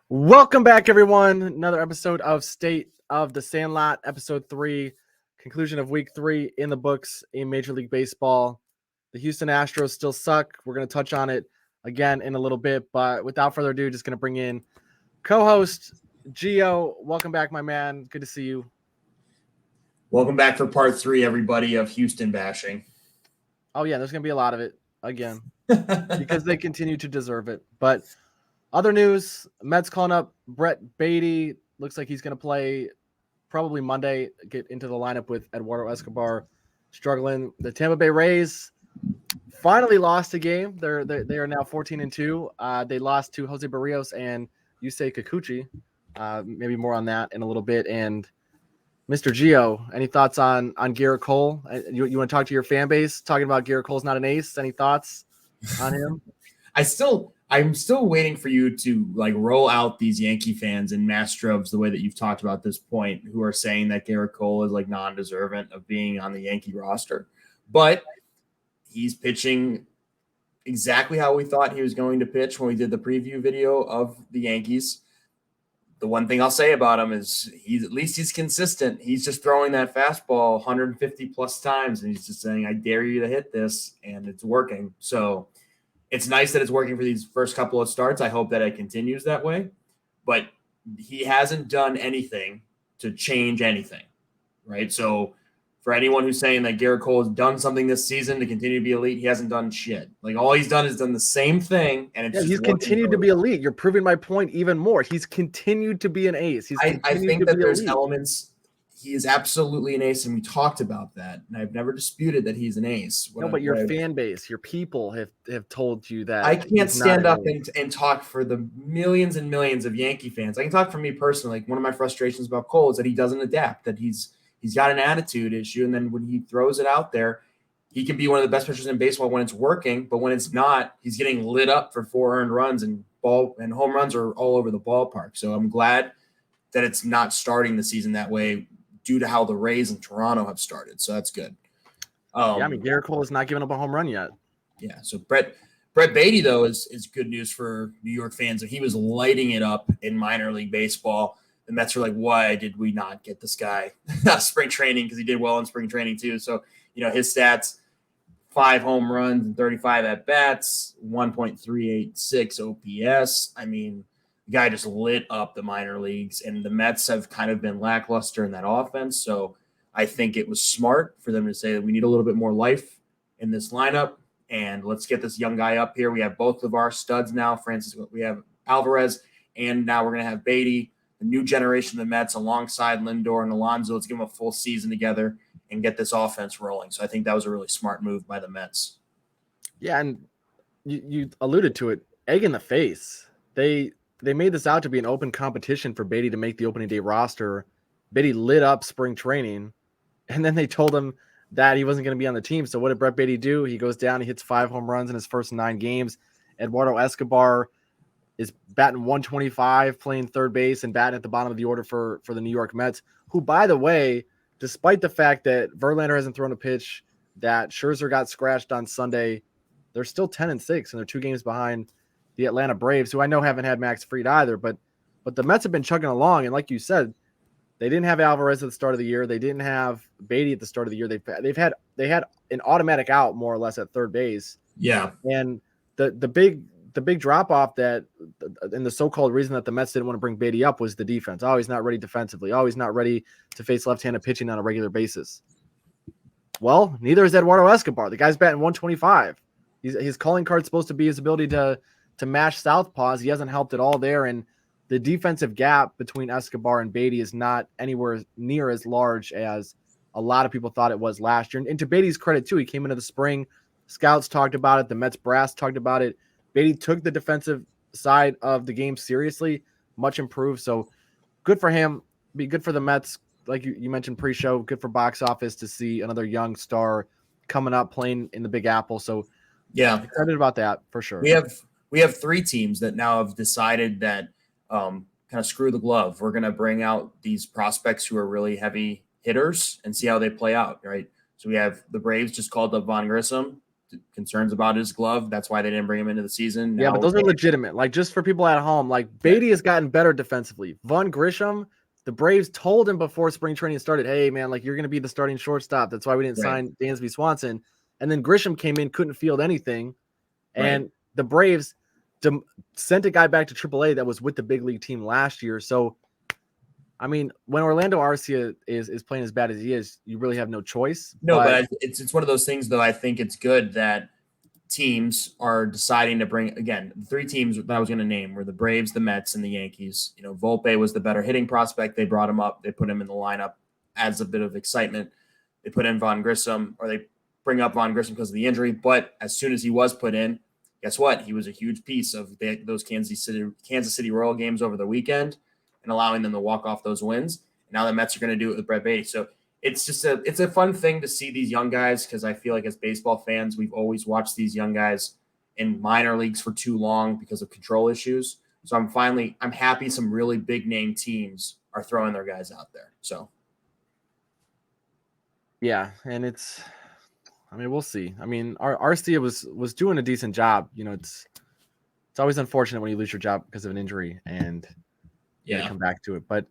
Welcome back, everyone. Another episode of State of the Sandlot, episode 3, conclusion of week 3 in the books in Major League Baseball. The Houston Astros still suck. We're going to touch on it again in a little bit, but without further ado, just going to bring in co-host Gio. Welcome back, my man. Good to see you. Welcome back for part 3, everybody, of Houston bashing. Oh, yeah, there's going to be a lot of it again because they continue to deserve it. But other news, Mets calling up Brett Beatty. Looks like he's going to play probably Monday, get into the lineup with Eduardo Escobar struggling. The Tampa Bay Rays finally lost a game. They are now 14-2. They lost to Jose Barrios and Yusei Kikuchi. Maybe more on that in a little bit. And Mr. Gio, any thoughts on Garrett Cole? You want to talk to your fan base talking about Garrett Cole's not an ace? Any thoughts on him? I'm still waiting for you to roll out these Yankee fans and Astros the way that you've talked about this point, who are saying that Garrett Cole is non-deserving of being on the Yankee roster. But he's pitching exactly how we thought he was going to pitch when we did the preview video of the Yankees. The one thing I'll say about him is he's consistent. He's just throwing that fastball 150 plus times, and he's just saying, I dare you to hit this, and it's working. So it's nice that it's working for these first couple of starts. I hope that it continues that way. But he hasn't done anything to change anything, right? So for anyone who's saying that Garrett Cole has done something this season to continue to be elite, he hasn't done shit. All he's done is done the same thing, and it's he's continued to be elite. You're proving my point even more. He's continued to be an ace. I think that there's elements. He is absolutely an ace, and we talked about that. And I've never disputed that he's an ace. But your fan base, your people have told you that. I can't stand up and talk for the millions and millions of Yankee fans. I can talk for me personally. One of my frustrations about Cole is that he doesn't adapt, that he's got an attitude issue, and then when he throws it out there, he can be one of the best pitchers in baseball when it's working, but when it's not, he's getting lit up for 4 earned runs, and home runs are all over the ballpark. So I'm glad that it's not starting the season that way due to how the Rays and Toronto have started. So that's good. Garrett Cole has not given up a home run yet. Yeah. So Brett Beatty, though, is good news for New York fans. He was lighting it up in minor league baseball. The Mets are like, why did we not get this guy spring training? Because he did well in spring training too. So, his stats, 5 home runs and 35 at-bats, 1.386 OPS. I mean, the guy just lit up the minor leagues, and the Mets have kind of been lackluster in that offense. So I think it was smart for them to say that we need a little bit more life in this lineup, and let's get this young guy up here. We have both of our studs now, we have Alvarez, and now we're going to have Beatty, the new generation of the Mets, alongside Lindor and Alonso. Let's give them a full season together and get this offense rolling. So I think that was a really smart move by the Mets. Yeah, and you alluded to it, egg in the face. They made this out to be an open competition for Beatty to make the opening day roster. Beatty lit up spring training, and then they told him that he wasn't going to be on the team. So what did Brett Beatty do? He goes down, he hits 5 home runs in his first 9 games. Eduardo Escobar is batting 125, playing third base and batting at the bottom of the order for the New York Mets, who, by the way, despite the fact that Verlander hasn't thrown a pitch, that Scherzer got scratched on Sunday, they're still 10-6, and they're 2 games behind the Atlanta Braves, who I know haven't had Max Fried either, but the Mets have been chugging along, and like you said, they didn't have Alvarez at the start of the year. They didn't have Beatty at the start of the year. They had an automatic out more or less at third base. Yeah, and the big drop off and the so-called reason that the Mets didn't want to bring Beatty up was the defense. Oh, he's not ready defensively. Oh, he's not ready to face left-handed pitching on a regular basis. Well, neither is Eduardo Escobar. The guy's batting 125. His calling card's supposed to be his ability to mash southpaws. He hasn't helped at all there, and the defensive gap between Escobar and Beatty is not anywhere near as large as a lot of people thought it was last year. And to Beatty's credit, too, he came into the spring. Scouts talked about it. The Mets brass talked about it. Beatty took the defensive side of the game seriously, much improved. So good for him. Be good for the Mets. Like you mentioned pre-show, good for box office to see another young star coming up playing in the Big Apple. So yeah, excited about that for sure. We have 3 teams that now have decided that kind of screw the glove. We're going to bring out these prospects who are really heavy hitters and see how they play out, right? So we have the Braves just called up Von Grissom concerns about his glove. That's why they didn't bring him into the season. Yeah, Now but those are legitimate. Like, just for people at home, like, Beatty has gotten better defensively. Vaughn Grisham, the Braves told him before spring training started, hey, man, like, you're going to be the starting shortstop. That's why we didn't sign Dansby Swanson. And then Grisham came in, couldn't field anything. And the Braves sent a guy back to AAA that was with the big league team last year. So, I mean, when Orlando Arcia is playing as bad as he is, you really have no choice. No, but it's one of those things, though. I think it's good that teams are deciding to bring, again, the three teams that I was going to name were the Braves, the Mets, and the Yankees. You know, Volpe was the better hitting prospect. They brought him up. They put him in the lineup, adds a bit of excitement. They put in Vaughn Grissom, or they bring up Vaughn Grissom because of the injury. But as soon as he was put in, guess what? He was a huge piece of those Kansas City Royal games over the weekend and allowing them to walk off those wins. And now the Mets are going to do it with Brett Beatty. So it's just it's a fun thing to see these young guys, because I feel like as baseball fans, we've always watched these young guys in minor leagues for too long because of control issues. So I'm happy some really big name teams are throwing their guys out there. So yeah, and we'll see. I mean, Arcia was doing a decent job. You know, it's always unfortunate when you lose your job because of an injury and come back to it. But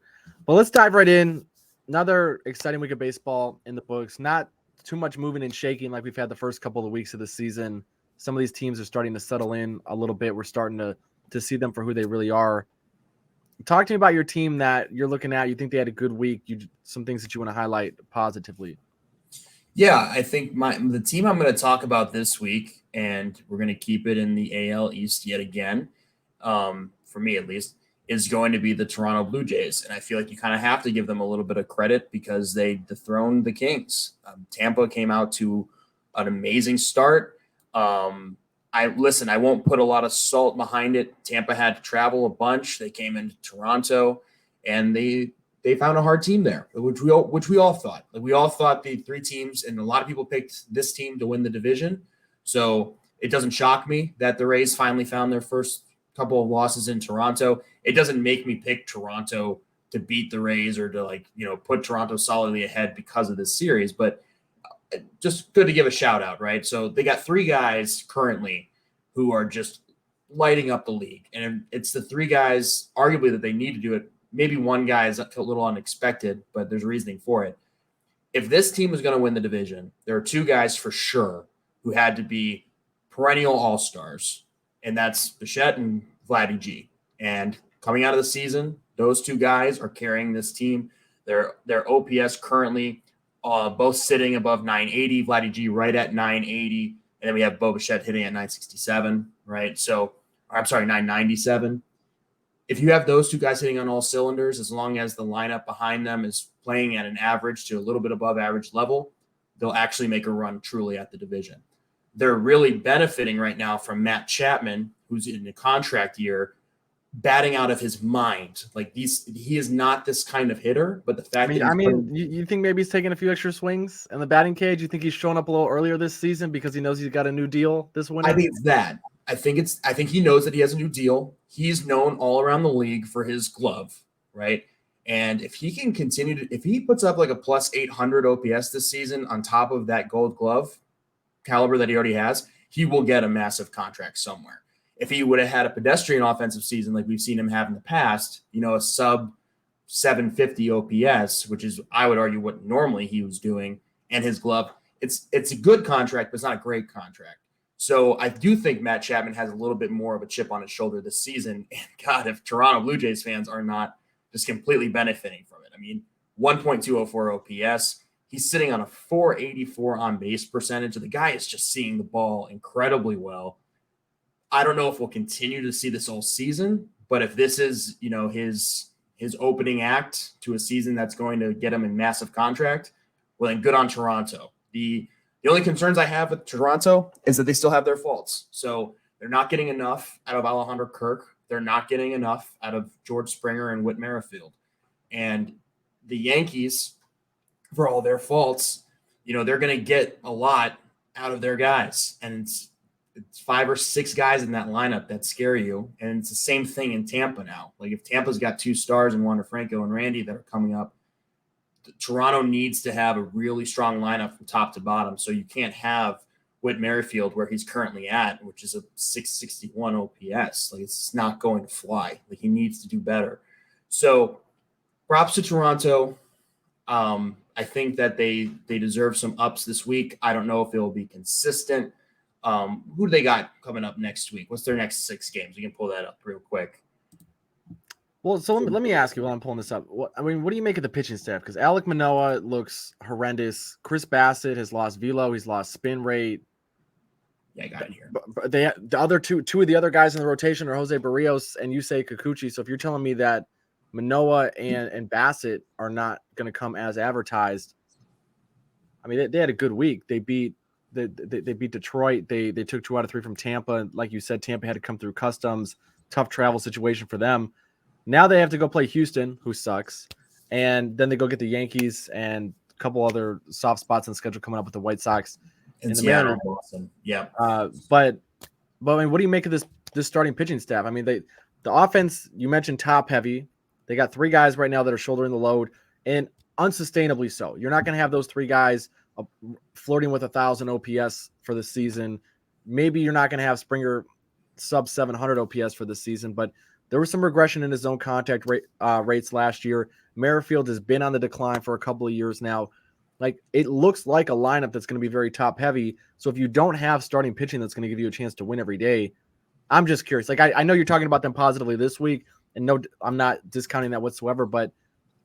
let's dive right in. Another exciting week of baseball in the books. Not too much moving and shaking like we've had the first couple of weeks of the season. Some of these teams are starting to settle in a little bit. We're starting to see them for who they really are. Talk to me about your team that you're looking at. You think they had a good week. Some things that you want to highlight positively. Yeah, I think the team I'm going to talk about this week, and we're going to keep it in the AL East yet again, for me at least, is going to be the Toronto Blue Jays. And I feel like you kind of have to give them a little bit of credit because they dethroned the Kings. Tampa came out to an amazing start. I won't put a lot of salt behind it. Tampa had to travel a bunch. They came into Toronto, and they found a hard team there, which we all thought. Like, we all thought the three teams, and a lot of people picked this team to win the division. So it doesn't shock me that the Rays finally found their first couple of losses in Toronto. It doesn't make me pick Toronto to beat the Rays or to put Toronto solidly ahead because of this series, but just good to give a shout out, right? So they got three guys currently who are just lighting up the league, and it's the three guys arguably that they need to do it. Maybe one guy is a little unexpected, but there's reasoning for it. If this team was going to win the division, there are two guys for sure who had to be perennial all-stars, and that's Bichette and Vladdy G. And coming out of the season, those two guys are carrying this team. Their OPS currently both sitting above 980, Vladdy G right at 980, and then we have Bo Bichette hitting at 967, right? So, I'm sorry, 997. If you have those two guys hitting on all cylinders, as long as the lineup behind them is playing at an average to a little bit above average level, they'll actually make a run truly at the division. They're really benefiting right now from Matt Chapman, who's in a contract year, batting out of his mind. Like, he is not this kind of hitter, but the fact you think maybe he's taking a few extra swings in the batting cage? You think he's showing up a little earlier this season because he knows he's got a new deal this winter? I think it's that. I think he knows that he has a new deal. He's known all around the league for his glove, right? And if he can continue if he puts up like a plus 800 OPS this season on top of that Gold Glove caliber that he already has, he will get a massive contract somewhere. If he would have had a pedestrian offensive season like we've seen him have in the past, a sub 750 OPS, which is, I would argue, what normally he was doing, and his glove, it's a good contract, but it's not a great contract. So I do think Matt Chapman has a little bit more of a chip on his shoulder this season. And God, if Toronto Blue Jays fans are not just completely benefiting from it. I mean, 1.204 OPS. He's sitting on a 484 on base percentage. The guy is just seeing the ball incredibly well. I don't know if we'll continue to see this all season, but if this is, his opening act to a season that's going to get him a massive contract, well, then good on Toronto. The only concerns I have with Toronto is that they still have their faults. So they're not getting enough out of Alejandro Kirk. They're not getting enough out of George Springer and Whit Merrifield. And the Yankees, for all their faults, they're going to get a lot out of their guys. And it's 5 or 6 guys in that lineup that scare you. And it's the same thing in Tampa now. Like, if Tampa's got 2 stars in Wander Franco and Randy that are coming up, Toronto needs to have a really strong lineup from top to bottom. So you can't have Whit Merrifield where he's currently at, which is a 661 OPS. Like, it's not going to fly. Like, he needs to do better. So props to Toronto. I think that they deserve some ups this week. I don't know if they'll be consistent. Who do they got coming up next week? What's their next 6 games? We can pull that up real quick. Well, so let me ask you while I'm pulling this up. What do you make of the pitching staff? Because Alek Manoah looks horrendous. Chris Bassett has lost velo. He's lost spin rate. Yeah, I got it here. But the other two of the other guys in the rotation are Jose Barrios and Yusei Kikuchi. So if you're telling me that Manoah and Bassett are not going to come as advertised, I mean, they had a good week. They beat Detroit. They took 2 out of 3 from Tampa. Like you said, Tampa had to come through customs. Tough travel situation for them. Now they have to go play Houston, who sucks, and then they go get the Yankees and a couple other soft spots on the schedule coming up with the White Sox and the Mariners. Boston. Yeah. But I mean, what do you make of this starting pitching staff? I mean, the offense, you mentioned top heavy. They got 3 guys right now that are shouldering the load, and unsustainably so. You're not going to have those 3 guys flirting with 1,000 OPS for the season. Maybe you're not going to have Springer sub 700 OPS for the season, but there was some regression in his zone contact rates last year. Merrifield has been on the decline for a couple of years now. Like, it looks like a lineup that's going to be very top heavy. So if you don't have starting pitching that's going to give you a chance to win every day, I'm just curious. Like, I know you're talking about them positively this week, and no, I'm not discounting that whatsoever, but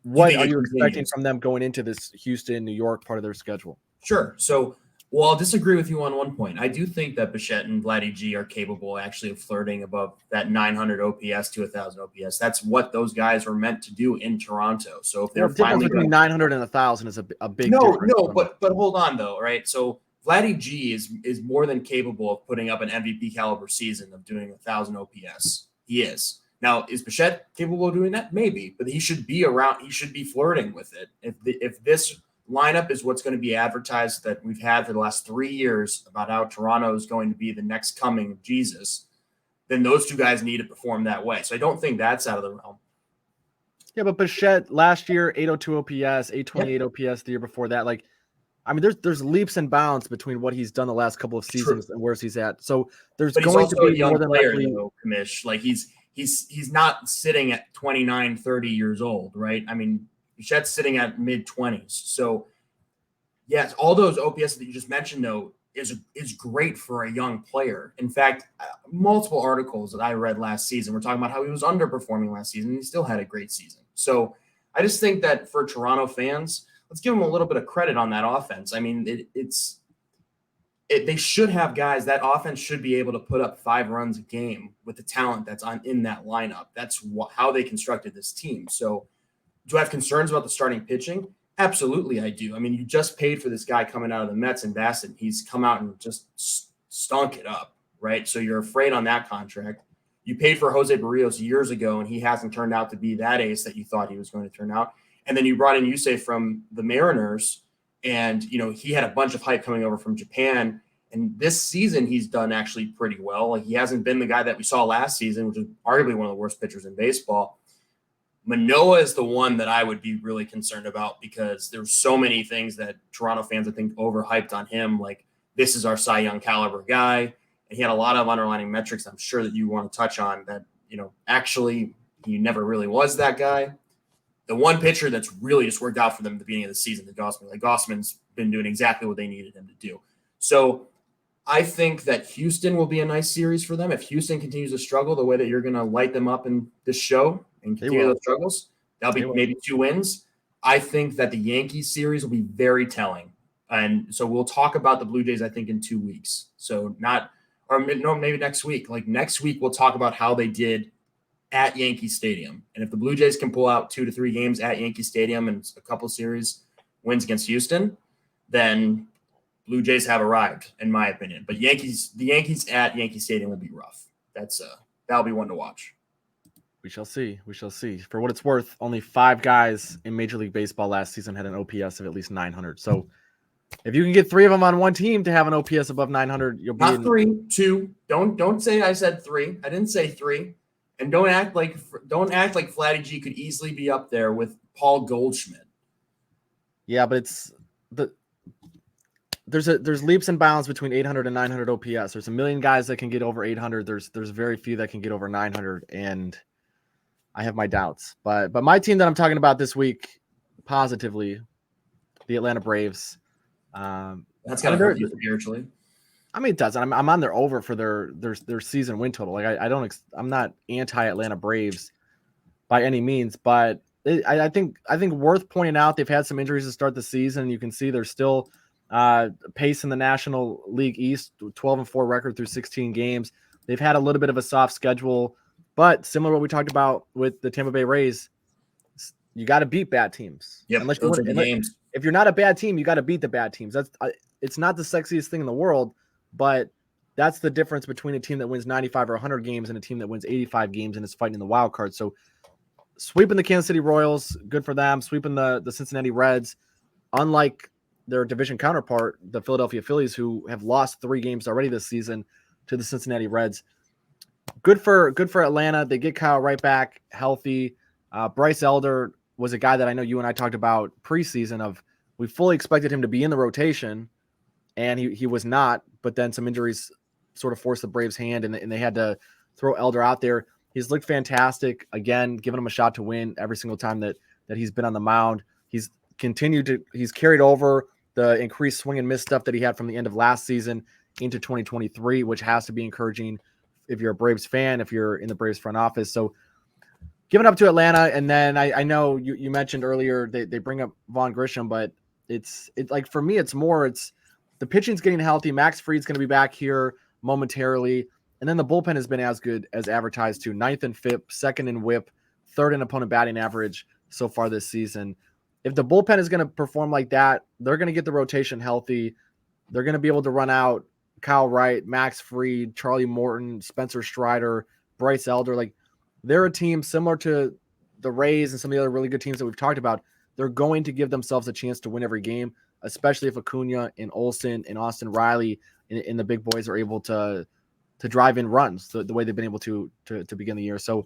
what are you expecting from them going into this Houston, New York part of their schedule? Sure. So, well, I'll disagree with you on one point. I do think that Bichette and Vladdy G are capable actually of flirting above that 900 OPS to 1,000 OPS. That's what those guys were meant to do in Toronto. So if they're finally between 900 and 1,000 is a big difference. But hold on though, right? So Vladdy G is more than capable of putting up an MVP caliber season of doing 1,000 OPS. He is. Now, is Bichette capable of doing that? Maybe, but he should be around. He should be flirting with it. If this lineup is what's going to be advertised that we've had for the last 3 years about how Toronto is going to be the next coming of Jesus, then those 2 guys need to perform that way. So I don't think that's out of the realm. Yeah, but Bichette last year, 802 OPS, 828 OPS the year before that. Like, I mean, there's leaps and bounds between what he's done the last couple of seasons and where he's at. So there's going to be more than likely. Commish. Like, he's not sitting at 29, 30 years old, right? I mean, Bichette's sitting at mid-20s. So, yes, all those OPS that you just mentioned, though, is great for a young player. In fact, multiple articles that I read last season were talking about how he was underperforming last season, and he still had a great season. So I just think that for Toronto fans, let's give them a little bit of credit on that offense. I mean, they should have guys. That offense should be able to put up 5 runs a game with the talent that's in that lineup. That's how they constructed this team. So do I have concerns about the starting pitching? Absolutely, I do. I mean, you just paid for this guy coming out of the Mets and Bassett. He's come out and just stunk it up, right? So you're afraid on that contract. You paid for Jose Barrios years ago, and he hasn't turned out to be that ace that you thought he was going to turn out. And then you brought in Yusei from the Mariners, and, you know, he had a bunch of hype coming over from Japan. And this season, he's done actually pretty well. Like, he hasn't been the guy that we saw last season, which is arguably one of the worst pitchers in baseball. Manoah is the one that I would be really concerned about because there's so many things that Toronto fans, I think, overhyped on him. Like, this is our Cy Young caliber guy. And he had a lot of underlying metrics I'm sure that you want to touch on that, you know, actually he never really was that guy. The one pitcher that's really just worked out for them at the beginning of the season, the Gossman. Like, Gossman's been doing exactly what they needed him to do. So I think that Houston will be a nice series for them. If Houston continues to struggle the way that you're going to light them up in this show and continue those struggles, that'll be maybe 2 wins. I think that the Yankees series will be very telling. And so we'll talk about the Blue Jays, I think, in 2 weeks. So maybe next week. Like, next week, we'll talk about how they did at Yankee Stadium. And if the Blue Jays can pull out 2 to 3 games at Yankee Stadium and a couple series wins against Houston, then Blue Jays have arrived, in my opinion. But the Yankees at Yankee Stadium will be rough. That'll be one to watch. We shall see. We shall see. For what it's worth, only 5 guys in Major League Baseball last season had an OPS of at least 900. So if you can get 3 of them on one team to have an OPS above 900, you'll be not 3, 2. Don't say I said 3. I didn't say 3. And don't act like Vladdy G could easily be up there with Paul Goldschmidt. Yeah, but it's there's leaps and bounds between 800 and 900 OPS. There's a million guys that can get over 800. There's very few that can get over 900, and I have my doubts. But my team that I'm talking about this week, positively, the Atlanta Braves. That's gotta hurt you spiritually. I mean, it does. I'm on their over for their season win total. Like I'm not anti Atlanta Braves by any means, but I think worth pointing out, they've had some injuries to start the season. You can see they're still pace in the National League East, 12-4 record through 16 games. They've had a little bit of a soft schedule, but similar to what we talked about with the Tampa Bay Rays, you got to beat bad teams. Yep, unless you win games. If you're not a bad team, you got to beat the bad teams. It's not the sexiest thing in the world, but that's the difference between a team that wins 95 or 100 games and a team that wins 85 games and is fighting in the wild card. So sweeping the Kansas City Royals, good for them. Sweeping the Cincinnati Reds, unlike their division counterpart, the Philadelphia Phillies, who have lost 3 games already this season to the Cincinnati Reds. Good for Atlanta. They get Kyle right back healthy. Bryce Elder was a guy that I know you and I talked about preseason of we fully expected him to be in the rotation, and he was not, but then some injuries sort of forced the Braves' hand, and they had to throw Elder out there. He's looked fantastic. Again, giving him a shot to win every single time that he's been on the mound. He's carried over the increased swing and miss stuff that he had from the end of last season into 2023, which has to be encouraging if you're a Braves fan, if you're in the Braves front office. So giving up to Atlanta, and then I know you mentioned earlier they bring up Vaughn Grisham, but it's like for me, it's the pitching's getting healthy. Max Fried's going to be back here momentarily. And then the bullpen has been as good as advertised to 9th in FIP, 2nd in WHIP, 3rd in opponent batting average so far this season. If the bullpen is going to perform like that, they're going to get the rotation healthy. They're going to be able to run out Kyle Wright, Max Fried, Charlie Morton, Spencer Strider, Bryce Elder. Like they're a team similar to the Rays and some of the other really good teams that we've talked about. They're going to give themselves a chance to win every game, especially if Acuna and Olsen and Austin Riley and the big boys are able to drive in runs the way they've been able to begin the year. So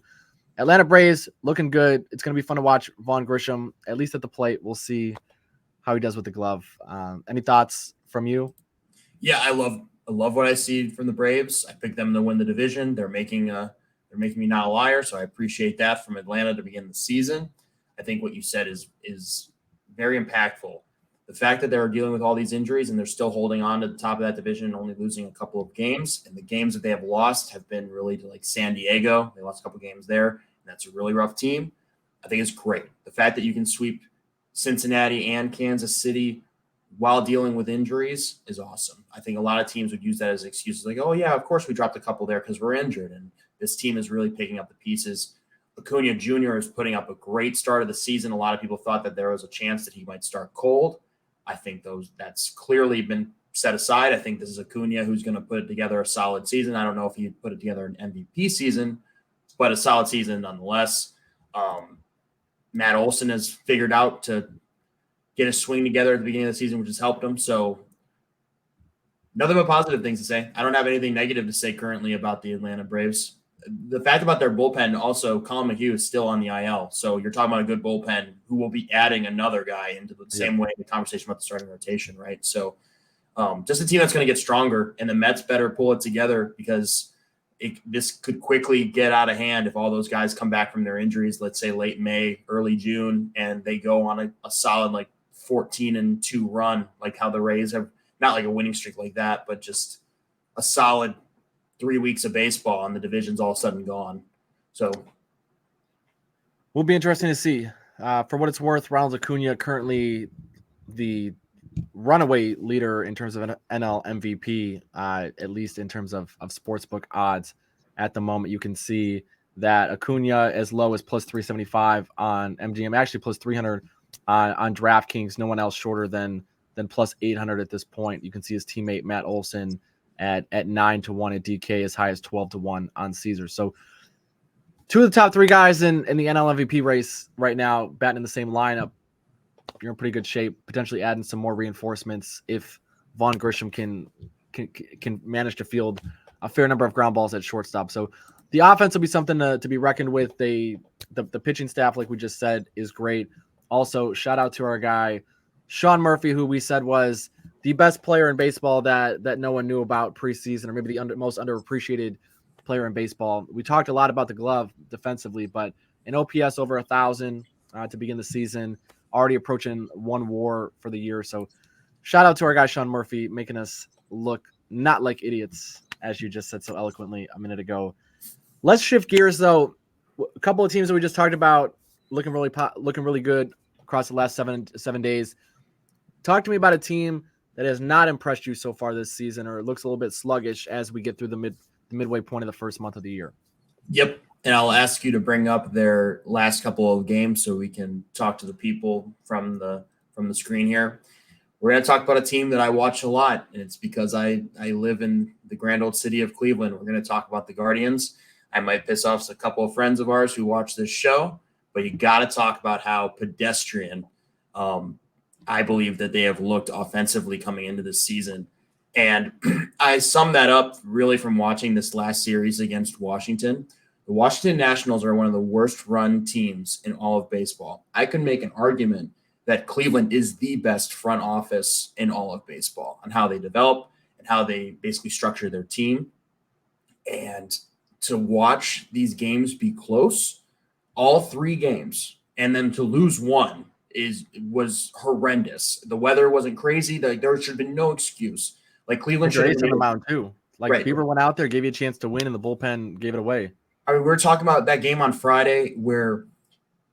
Atlanta Braves looking good. It's going to be fun to watch Vaughn Grisham, at least at the plate. We'll see how he does with the glove. Any thoughts from you? Yeah, I love what I see from the Braves. I picked them to win the division. They're making me not a liar, so I appreciate that from Atlanta to begin the season. I think what you said is very impactful. The fact that they're dealing with all these injuries and they're still holding on to the top of that division and only losing a couple of games, and the games that they have lost have been really to like San Diego. They lost a couple of games there, and that's a really rough team. I think it's great. The fact that you can sweep Cincinnati and Kansas City while dealing with injuries is awesome. I think a lot of teams would use that as excuses like, oh, yeah, of course we dropped a couple there because we're injured, and this team is really picking up the pieces. Acuna Jr. is putting up a great start of the season. A lot of people thought that there was a chance that he might start cold. I think that's clearly been set aside. I think this is Acuna who's going to put together a solid season. I don't know if he'd put it together an MVP season, but a solid season nonetheless. Matt Olson has figured out to get his swing together at the beginning of the season, which has helped him. So nothing but positive things to say. I don't have anything negative to say currently about the Atlanta Braves. The fact about their bullpen, also, Colin McHugh is still on the IL. So you're talking about a good bullpen who will be adding another guy into the same way the conversation about the starting rotation, right? So just a team that's going to get stronger, and the Mets better pull it together because this could quickly get out of hand if all those guys come back from their injuries, let's say late May, early June, and they go on a solid like 14-2 run, like how the Rays have, not like a winning streak like that, but just a solid 3 weeks of baseball and the division's all of a sudden gone. So will be interesting to see. For what it's worth, Ronald Acuna currently the runaway leader in terms of an NL MVP, at least in terms of sportsbook odds at the moment. You can see that Acuna as low as plus 375 on MGM, actually plus 300 on DraftKings. No one else shorter than plus 800 at this point. You can see his teammate Matt Olson at 9-1 at DK, as high as 12-1 on Caesar. So 2 of the top 3 guys in the NL MVP race right now, batting in the same lineup. You're in pretty good shape, potentially adding some more reinforcements if Vaughn Grisham can manage to field a fair number of ground balls at shortstop. So the offense will be something to be reckoned with. The pitching staff, like we just said, is great. Also, shout out to our guy, Sean Murphy, who we said was the best player in baseball that no one knew about preseason, or maybe the most underappreciated player in baseball. We talked a lot about the glove defensively, but an OPS over 1,000 to begin the season, already approaching 1 WAR for the year. So shout out to our guy Sean Murphy, making us look not like idiots, as you just said so eloquently a minute ago. Let's shift gears, though. A couple of teams that we just talked about looking really good across the last seven days. Talk to me about a team that has not impressed you so far this season, or it looks a little bit sluggish as we get through the midway point of the first month of the year. Yep. And I'll ask you to bring up their last couple of games so we can talk to the people from the screen here. We're going to talk about a team that I watch a lot, and it's because I live in the grand old city of Cleveland. We're going to talk about the Guardians. I might piss off a couple of friends of ours who watch this show, but you got to talk about how pedestrian I believe that they have looked offensively coming into this season. And I sum that up really from watching this last series against Washington. The Washington Nationals are one of the worst run teams in all of baseball. I can make an argument that Cleveland is the best front office in all of baseball on how they develop and how they basically structure their team. And to watch these games be close, all 3 games, and then to lose one was horrendous. The weather wasn't crazy. There should have been no excuse. Like Cleveland should have been on the mound too. Like right. Bieber went out there, gave you a chance to win, and the bullpen gave it away. I mean, we were talking about that game on Friday where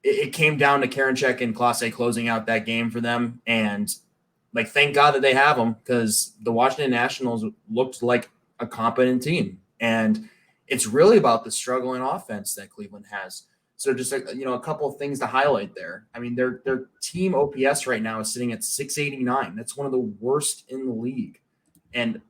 it came down to Karinchak and Clase closing out that game for them. And like, thank God that they have them, because the Washington Nationals looked like a competent team. And it's really about the struggle in offense that Cleveland has. So just a couple of things to highlight there. I mean, their team OPS right now is sitting at 689. That's one of the worst in the league. And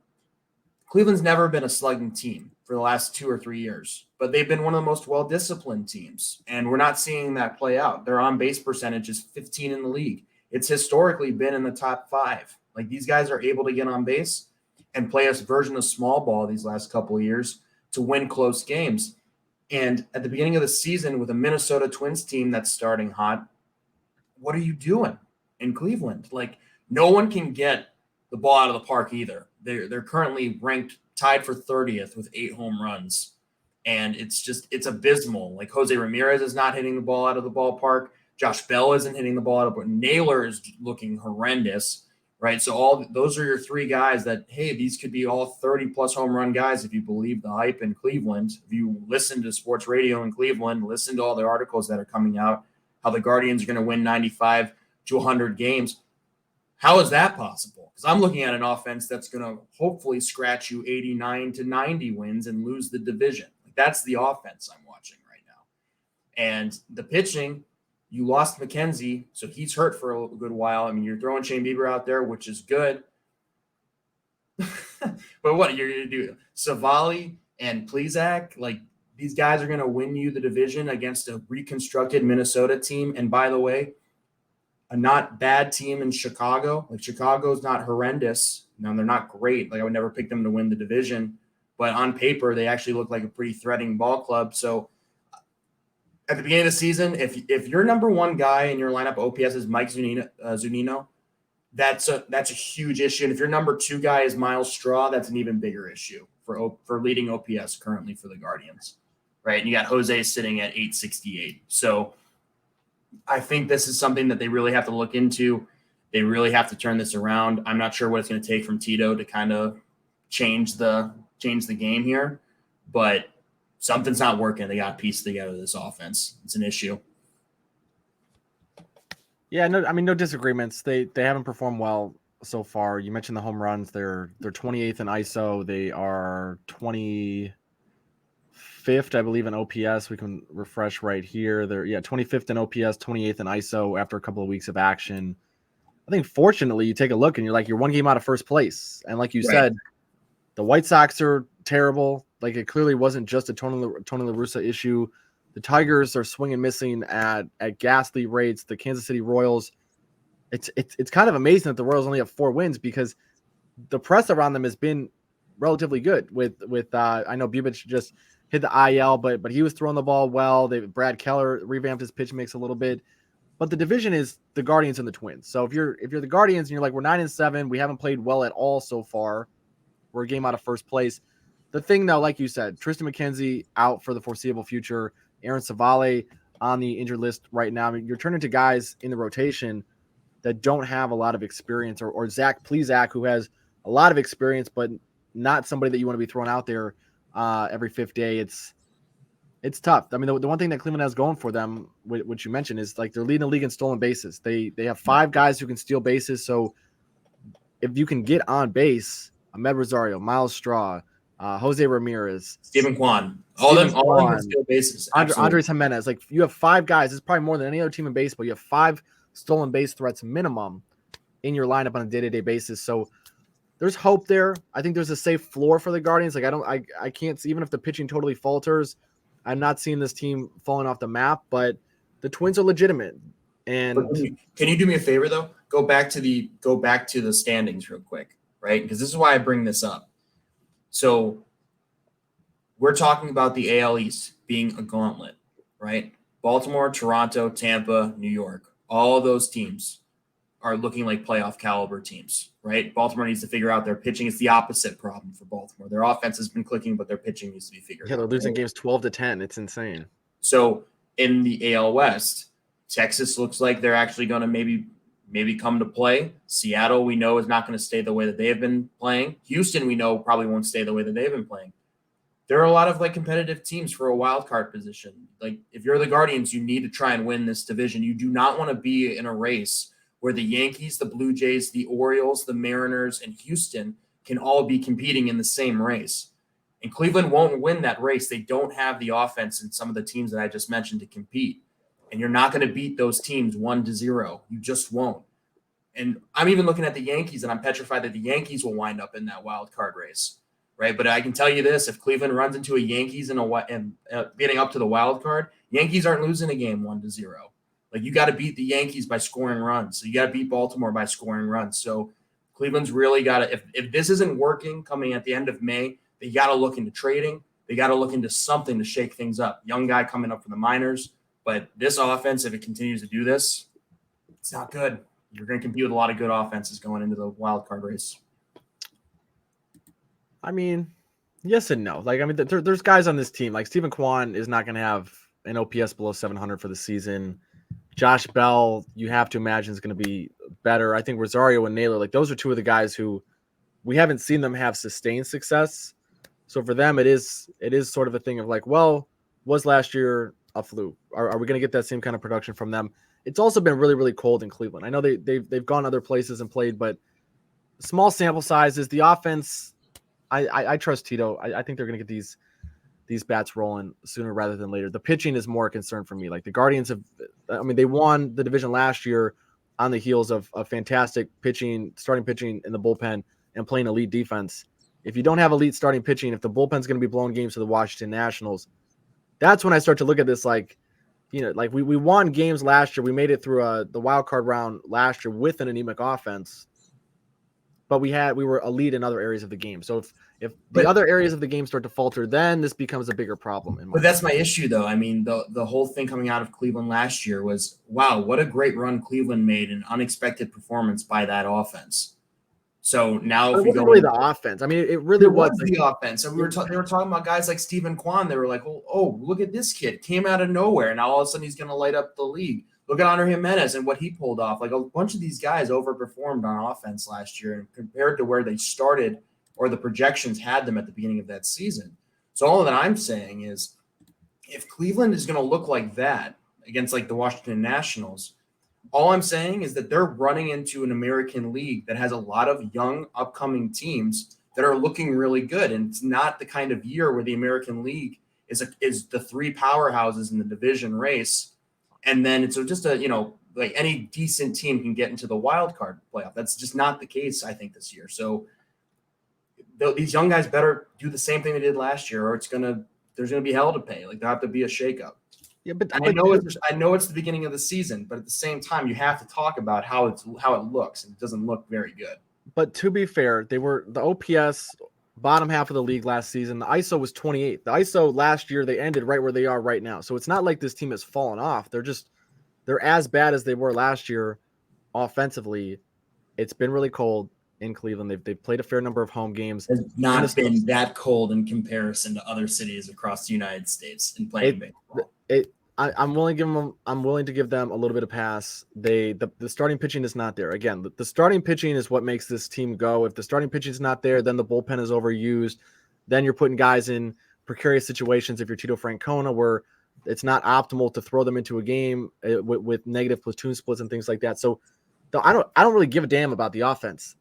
Cleveland's never been a slugging team for the last 2 or 3 years, but they've been one of the most well-disciplined teams. And we're not seeing that play out. Their on-base percentage is 15 in the league. It's historically been in the top 5. Like, these guys are able to get on base and play a version of small ball these last couple of years to win close games. And at the beginning of the season with a Minnesota Twins team that's starting hot, what are you doing in Cleveland? Like, no one can get the ball out of the park either. They're currently ranked tied for 30th with 8 home runs. And it's abysmal. Like, Jose Ramirez is not hitting the ball out of the ballpark. Josh Bell isn't hitting the ball out of the ballpark. Naylor is looking horrendous, right? So those are your 3 guys that, hey, these could be all 30-plus home run guys if you believe the hype in Cleveland. If you listen to sports radio in Cleveland, listen to all the articles that are coming out, how the Guardians are going to win 95 to 100 games. How is that possible? Because I'm looking at an offense that's going to hopefully scratch you 89 to 90 wins and lose the division. Like, that's the offense I'm watching right now. And the pitching, you lost McKenzie, so he's hurt for a good while. I mean, you're throwing Shane Bieber out there, which is good. But what you're going to do? Savali and Plesac, like, these guys are going to win you the division against a reconstructed Minnesota team. And by the way, a not bad team in Chicago. Like, Chicago's not horrendous. Now, they're not great. Like, I would never pick them to win the division. But on paper, they actually look like a pretty threatening ball club. So at the beginning of the season, if your number 1 guy in your lineup OPS is Mike Zunino, that's a huge issue. And if your number 2 guy is Miles Straw, that's an even bigger issue for leading OPS currently for the Guardians, right? And you got Jose sitting at 868. So I think this is something that they really have to look into. They really have to turn this around. I'm not sure what it's going to take from Tito to kind of change the game here, but something's not working. They got to piece together this offense. It's an issue. Yeah, no disagreements. They haven't performed well so far. You mentioned the home runs. They're 28th in ISO. They are 25th, I believe, in OPS. We can refresh right here. They're 25th in OPS, 28th in ISO after a couple of weeks of action. I think fortunately you take a look and you're 1 game out of first place. And like you said, the White Sox are terrible. Like, it clearly wasn't just a Tony La Russa issue. The Tigers are swinging missing at ghastly rates. The Kansas City Royals, it's kind of amazing that the Royals only have 4 wins, because the press around them has been relatively good. With I know Bubich just hit the IL, but he was throwing the ball well. Brad Keller revamped his pitch mix a little bit. but the division is the Guardians and the Twins. So if you're the Guardians and you're like, we're 9-7, we haven't played well at all so far, we're a game out of first place. The thing though, like you said, Tristan McKenzie out for the foreseeable future, Aaron Savale on the injured list right now. I mean, you're turning to guys in the rotation that don't have a lot of experience, or Zach Plesac, who has a lot of experience, but not somebody that you want to be throwing out there every fifth day. It's tough. I mean, the one thing that Cleveland has going for them, which you mentioned, is like they're leading the league in stolen bases. They have 5 guys who can steal bases. So if you can get on base, Ahmed Rosario, Miles Straw, Jose Ramirez, Stephen Kwan, all of them can steal bases. Andres Jimenez, like you have 5 guys. It's probably more than any other team in baseball. You have 5 stolen base threats minimum in your lineup on a day-to-day basis. So there's hope there. I think there's a safe floor for the Guardians. Like I can't see, even if the pitching totally falters, I'm not seeing this team falling off the map, but the Twins are legitimate. And can you do me a favor though? Go back to the standings real quick, right? Because this is why I bring this up. So we're talking about the AL East being a gauntlet, right? Baltimore, Toronto, Tampa, New York, all of those teams are looking like playoff caliber teams, right? Baltimore needs to figure out their pitching. It's the opposite problem for Baltimore. Their offense has been clicking, but their pitching needs to be figured out. Yeah, they're losing games 12-10. It's insane. So in the AL West, Texas looks like they're actually going to maybe come to play. Seattle, we know, is not going to stay the way that they have been playing. Houston, we know, probably won't stay the way that they've been playing. There are a lot of like competitive teams for a wild card position. Like if you're the Guardians, you need to try and win this division. You do not want to be in a race where the Yankees, the Blue Jays, the Orioles, the Mariners, and Houston can all be competing in the same race. And Cleveland won't win that race. They don't have the offense and some of the teams that I just mentioned to compete. And you're not going to beat those teams 1-0. You just won't. And I'm even looking at the Yankees, and I'm petrified that the Yankees will wind up in that wild card race, right? But I can tell you this: if Cleveland runs into a Yankees and getting up to the wild card, Yankees aren't losing a game 1-0. Like you got to beat the Yankees by scoring runs. So you got to beat Baltimore by scoring runs. So Cleveland's really got to, if this isn't working coming at the end of May, they got to look into trading. They got to look into something to shake things up. Young guy coming up from the minors. But this offense, if it continues to do this, it's not good. You're going to compete with a lot of good offenses going into the wild card race. I mean, yes and no. Like, I mean, there's guys on this team. Like Stephen Kwan is not going to have an OPS below 700 for the season. Josh Bell, you have to imagine, is going to be better. I think Rosario and Naylor, like those are 2 of the guys who we haven't seen them have sustained success. So for them, it is sort of a thing of like, well, was last year a fluke? Are we going to get that same kind of production from them? It's also been really, really cold in Cleveland. I know they've gone other places and played, but small sample sizes. The offense, I trust Tito. I think they're going to get these bats rolling sooner rather than later. The pitching is more a concern for me. Like the Guardians they won the division last year on the heels of a fantastic starting pitching in the bullpen and playing elite defense. If you don't have elite starting pitching, if the bullpen's going to be blowing games to the Washington Nationals, that's when I start to look at this like, like we won games last year. We made it through the wild card round last year with an anemic offense, but we were elite in other areas of the game. So if the other areas of the game start to falter, then this becomes a bigger problem. But that's my issue, though. I mean, the whole thing coming out of Cleveland last year was, wow, what a great run Cleveland made, an unexpected performance by that offense. So now, if we go really the offense, I mean, it really was the offense. And they were talking about guys like Stephen Kwan. They were like, oh, look at this kid, came out of nowhere, and now all of a sudden he's going to light up the league. Look at Honor Jimenez and what he pulled off. Like a bunch of these guys overperformed on offense last year, and compared to where they started or the projections had them at the beginning of that season. So all that I'm saying is, if Cleveland is going to look like that against like the Washington Nationals, all I'm saying is that they're running into an American League that has a lot of young upcoming teams that are looking really good. And it's not the kind of year where the American League is the 3 powerhouses in the division race. And then it's just like any decent team can get into the wild card playoff. That's just not the case, I think, this year. So these young guys better do the same thing they did last year, or there's going to be hell to pay. Like, there'll have to be a shakeup. Yeah, but I know it's the beginning of the season, but at the same time, you have to talk about how it looks, and it doesn't look very good. But to be fair, they were the OPS bottom half of the league last season. The ISO was 28. The ISO last year, they ended right where they are right now. So it's not like this team has fallen off. They're just they're as bad as they were last year offensively. It's been really cold in Cleveland. They've played a fair number of home games. Has not Minnesota, been that cold in comparison to other cities across the United States in playing baseball. I'm willing to give them a little bit of pass. The starting pitching is not there. Again, the starting pitching is what makes this team go. If the starting pitching is not there, then the bullpen is overused. Then you're putting guys in precarious situations. If you're Tito Francona, where it's not optimal to throw them into a game with negative platoon splits and things like that. So I don't really give a damn about the offense.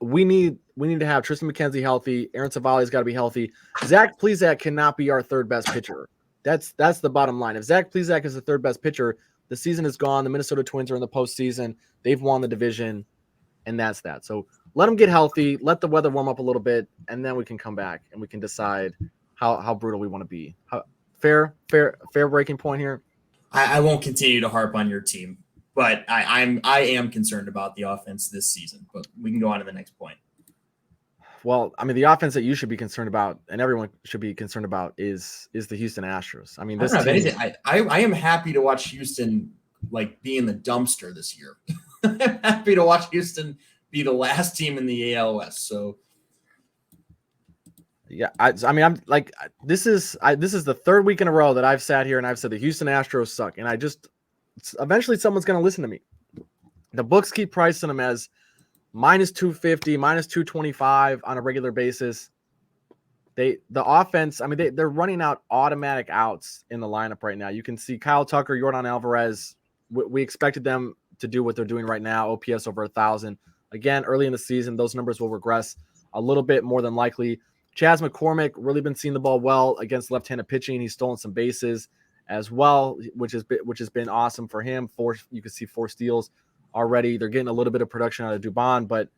We need to have Tristan McKenzie healthy. Aaron Savali's got to be healthy. Zach Plesac cannot be our third best pitcher. That's the bottom line. If Zach Plesac is the third best pitcher, the season is gone. The Minnesota Twins are in the postseason. They've won the division, and that's that. So let them get healthy. Let the weather warm up a little bit, and then we can come back and we can decide how brutal we want to be. Fair breaking point here. I won't continue to harp on your team, but I am concerned about the offense this season. But we can go on to the next point. Well, I mean, the offense that you should be concerned about, and everyone should be concerned about, is the Houston Astros. I mean, this team, I am happy to watch Houston like be in the dumpster this year. I'm happy to watch Houston be the last team in the AL West. So, yeah, I'm like, this is the third week in a row that I've sat here and I've said the Houston Astros suck, and eventually someone's going to listen to me. The books keep pricing them as minus 250, minus 225 on a regular basis. The offense, I mean, they're running out automatic outs in the lineup right now. You can see Kyle Tucker, Yordan Alvarez. We expected them to do what they're doing right now, OPS over 1,000. Again, early in the season, those numbers will regress a little bit more than likely. Chas McCormick really been seeing the ball well against left-handed pitching. He's stolen some bases as well, which has been awesome for him. You can see 4 steals already. They're getting a little bit of production out of Dubon, but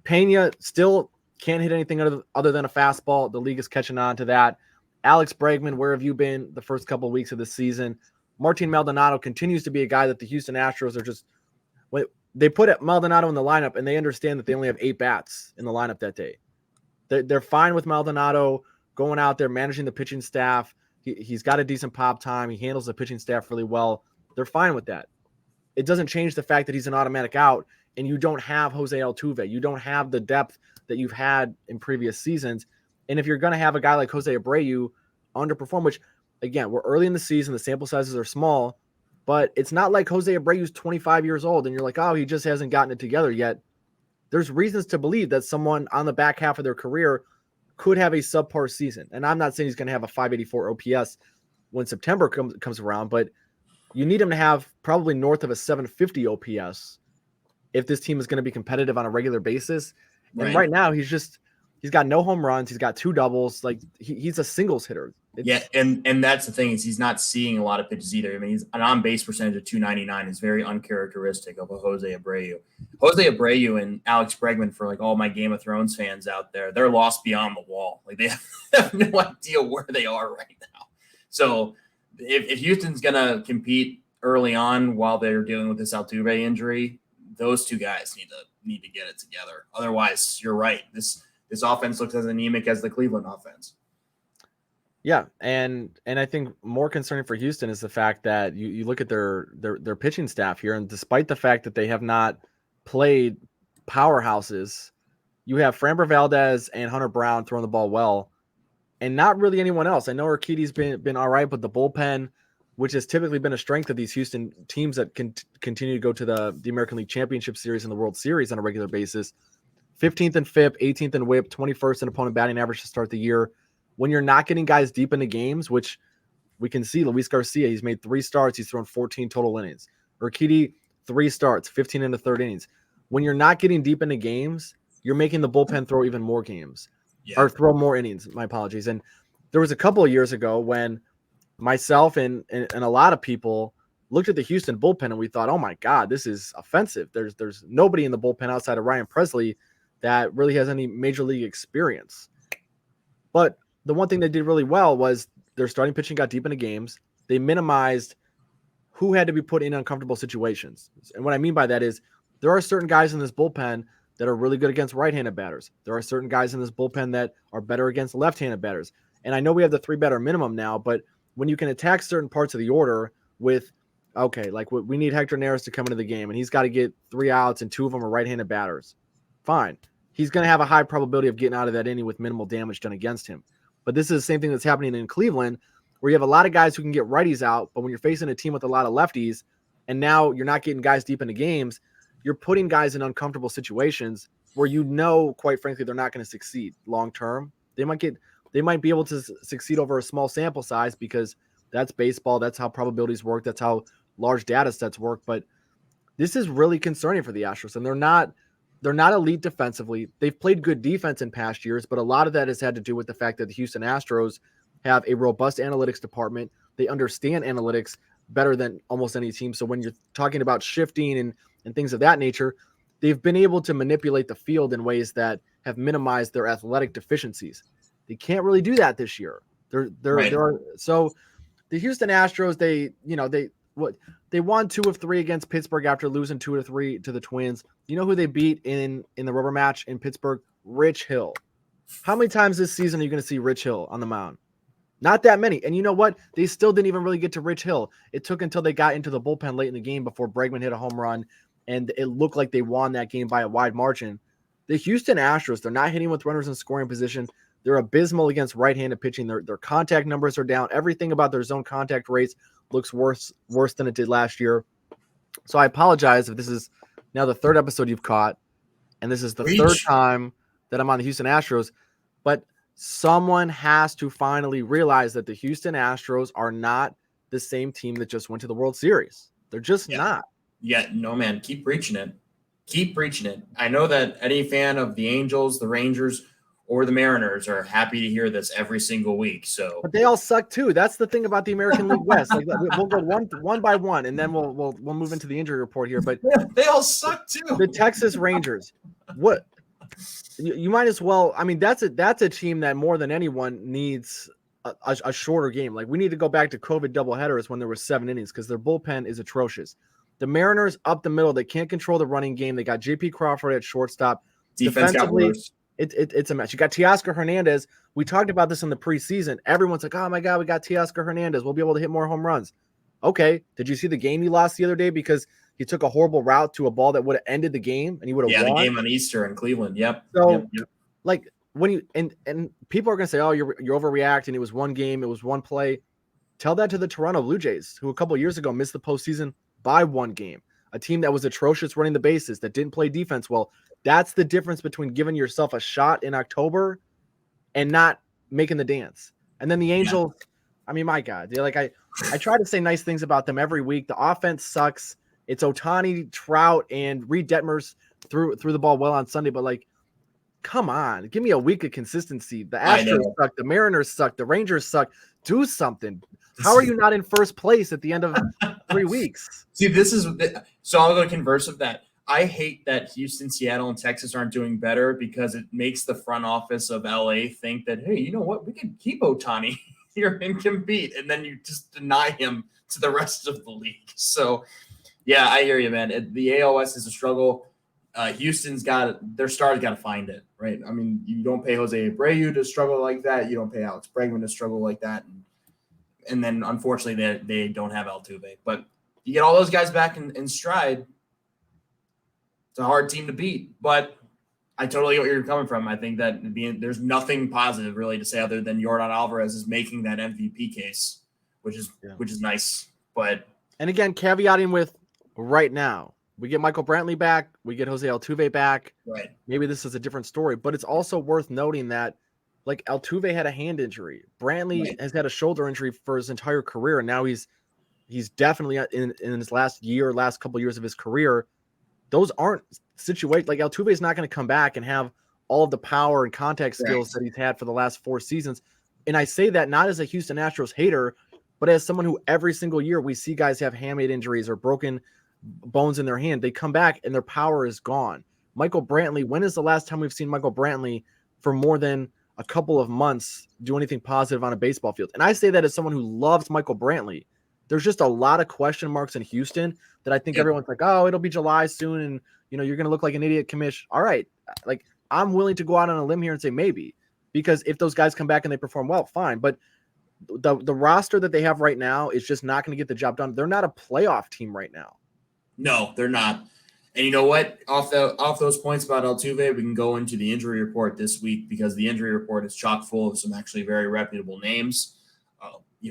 Pena still can't hit anything other than a fastball. The league is catching on to that. Alex Bregman, where have you been the first couple of weeks of the season? Martin Maldonado continues to be a guy that the Houston Astros are just – they put Maldonado in the lineup, and they understand that they only have 8 bats in the lineup that day. They're fine with Maldonado going out there, managing the pitching staff. He's got a decent pop time. He handles the pitching staff really well. They're fine with that. It doesn't change the fact that he's an automatic out, and you don't have Jose Altuve. You don't have the depth that you've had in previous seasons. And if you're going to have a guy like Jose Abreu underperform, which, again, we're early in the season, the sample sizes are small, but it's not like Jose Abreu's 25 years old, and you're like, oh, he just hasn't gotten it together yet. There's reasons to believe that someone on the back half of their career could have a subpar season. And I'm not saying he's going to have a 584 OPS when September comes around, but you need him to have probably north of a 750 OPS if this team is going to be competitive on a regular basis. And right now, he's got no home runs. He's got 2 doubles. Like he's a singles hitter. And that's the thing is he's not seeing a lot of pitches either. I mean, he's an on-base percentage of 299 is very uncharacteristic of a Jose Abreu. Jose Abreu and Alex Bregman, for like all my Game of Thrones fans out there, they're lost beyond the wall. Like they have no idea where they are right now. So if Houston's gonna compete early on while they're dealing with this Altuve injury, those 2 guys need to get it together. Otherwise, you're right. This offense looks as anemic as the Cleveland offense. Yeah, and I think more concerning for Houston is the fact that you look at their pitching staff here, and despite the fact that they have not played powerhouses, you have Framber Valdez and Hunter Brown throwing the ball well, and not really anyone else. I know Urquidy's been all right, but the bullpen, which has typically been a strength of these Houston teams that can continue to go to the American League Championship Series and the World Series on a regular basis, 15th in FIP, 18th in WHIP, 21st in opponent batting average to start the year. When you're not getting guys deep into games, which we can see, Luis Garcia, he's made 3 starts. He's thrown 14 total innings. Urquidy, 3 starts, 15 in the third innings. When you're not getting deep into games, you're making the bullpen throw even more games or throw more innings. My apologies. And there was a couple of years ago when myself and a lot of people looked at the Houston bullpen and we thought, oh my God, this is offensive. There's nobody in the bullpen outside of Ryan Presley that really has any major league experience. But the one thing they did really well was their starting pitching got deep into games. They minimized who had to be put in uncomfortable situations. And what I mean by that is there are certain guys in this bullpen that are really good against right-handed batters. There are certain guys in this bullpen that are better against left-handed batters. And I know we have the 3 batter minimum now, but when you can attack certain parts of the order with Okay, like we need Hector Neris to come into the game, and he's got to get 3 outs, and 2 of them are right-handed batters. Fine. He's going to have a high probability of getting out of that inning with minimal damage done against him. But this is the same thing that's happening in Cleveland, where you have a lot of guys who can get righties out, but when you're facing a team with a lot of lefties, and now you're not getting guys deep into games, you're putting guys in uncomfortable situations where quite frankly, they're not going to succeed long term. They might be able to succeed over a small sample size because that's baseball. That's how probabilities work. That's how large data sets work. But this is really concerning for the Astros, and they're not elite defensively. They've played good defense in past years, but a lot of that has had to do with the fact that the Houston Astros have a robust analytics department. They understand analytics better than almost any team. So when you're talking about shifting and things of that nature, they've been able to manipulate the field in ways that have minimized their athletic deficiencies. They can't really do that this year. So the Houston Astros, they won 2 of 3 against Pittsburgh after losing 2 of 3 to the Twins. You know who they beat in the rubber match in Pittsburgh? Rich Hill. How many times this season are you going to see Rich Hill on the mound? Not that many. And you know what? They still didn't even really get to Rich Hill. It took until they got into the bullpen late in the game before Bregman hit a home run, and it looked like they won that game by a wide margin. The Houston Astros, they're not hitting with runners in scoring position. They're abysmal against right-handed pitching. Their contact numbers are down. Everything about their zone contact rates looks worse than it did last year. So I apologize if this is now the 3rd episode you've caught, and this is the 3rd time that I'm on the Houston Astros. But someone has to finally realize that the Houston Astros are not the same team that just went to the World Series. They're just not. Yeah, no, man. Keep preaching it. Keep preaching it. I know that any fan of the Angels, the Rangers, or the Mariners are happy to hear this every single week. So, but they all suck too. That's the thing about the American League West. Like we'll go one by one, and then we'll move into the injury report here. But they all suck too. The Texas Rangers. What? You might as well. I mean, that's a team that more than anyone needs a shorter game. Like we need to go back to COVID doubleheaders when there was 7 innings because their bullpen is atrocious. The Mariners up the middle, they can't control the running game. They got J.P. Crawford at shortstop. Defense got worse. It's a mess. You got Teoscar Hernandez. We talked about this in the preseason. Everyone's like, oh my God, we got Teoscar Hernandez. We'll be able to hit more home runs. Okay. Did you see the game he lost the other day because he took a horrible route to a ball that would have ended the game and he would have won? Yeah, the game on Easter in Cleveland. Yep. So like when you and people are gonna say, oh, you're overreacting. It was one game, it was one play. Tell that to the Toronto Blue Jays, who a couple of years ago missed the postseason by 1 game. A team that was atrocious running the bases, that didn't play defense well. That's the difference between giving yourself a shot in October and not making the dance. And then the Angels, I mean, my God, they're like I try to say nice things about them every week. The offense sucks. It's Ohtani, Trout, and Reed Detmers threw the ball well on Sunday, but like, come on, give me a week of consistency. The Astros suck, the Mariners suck, the Rangers suck. Do something. How are you not in first place at the end of 3 weeks? See, so I'll go converse of that. I hate that Houston, Seattle, and Texas aren't doing better because it makes the front office of LA think that, hey, you know what? We can keep Ohtani here and compete. And then you just deny him to the rest of the league. So, yeah, I hear you, man. The ALS is a struggle. Houston's their star's got to find it, right? I mean, you don't pay Jose Abreu to struggle like that. You don't pay Alex Bregman to struggle like that. And then, unfortunately, they don't have Altuve. But you get all those guys back in stride. It's a hard team to beat, but I totally get where you're coming from. I think that there's nothing positive really to say other than Yordan Alvarez is making that MVP case, which is nice. And again, caveating with right now, we get Michael Brantley back, we get Jose Altuve back. Right. Maybe this is a different story, but it's also worth noting that like Altuve had a hand injury. Brantley has had a shoulder injury for his entire career, and now he's definitely in his last couple of years of his career. Those aren't situations like Altuve is not going to come back and have all of the power and contact skills that he's had for the last 4 seasons. And I say that not as a Houston Astros hater, but as someone who every single year we see guys have hamate injuries or broken bones in their hand. They come back and their power is gone. Michael Brantley, when is the last time we've seen Michael Brantley for more than a couple of months do anything positive on a baseball field? And I say that as someone who loves Michael Brantley. There's just a lot of question marks in Houston that I think everyone's like, oh, it'll be July soon. And, you're going to look like an idiot, Commish. All right. Like, I'm willing to go out on a limb here and say maybe, because if those guys come back and they perform well, fine. But the roster that they have right now is just not going to get the job done. They're not a playoff team right now. No, they're not. And you know what? Off those points about Altuve, we can go into the injury report this week because the injury report is chock full of some actually very reputable names.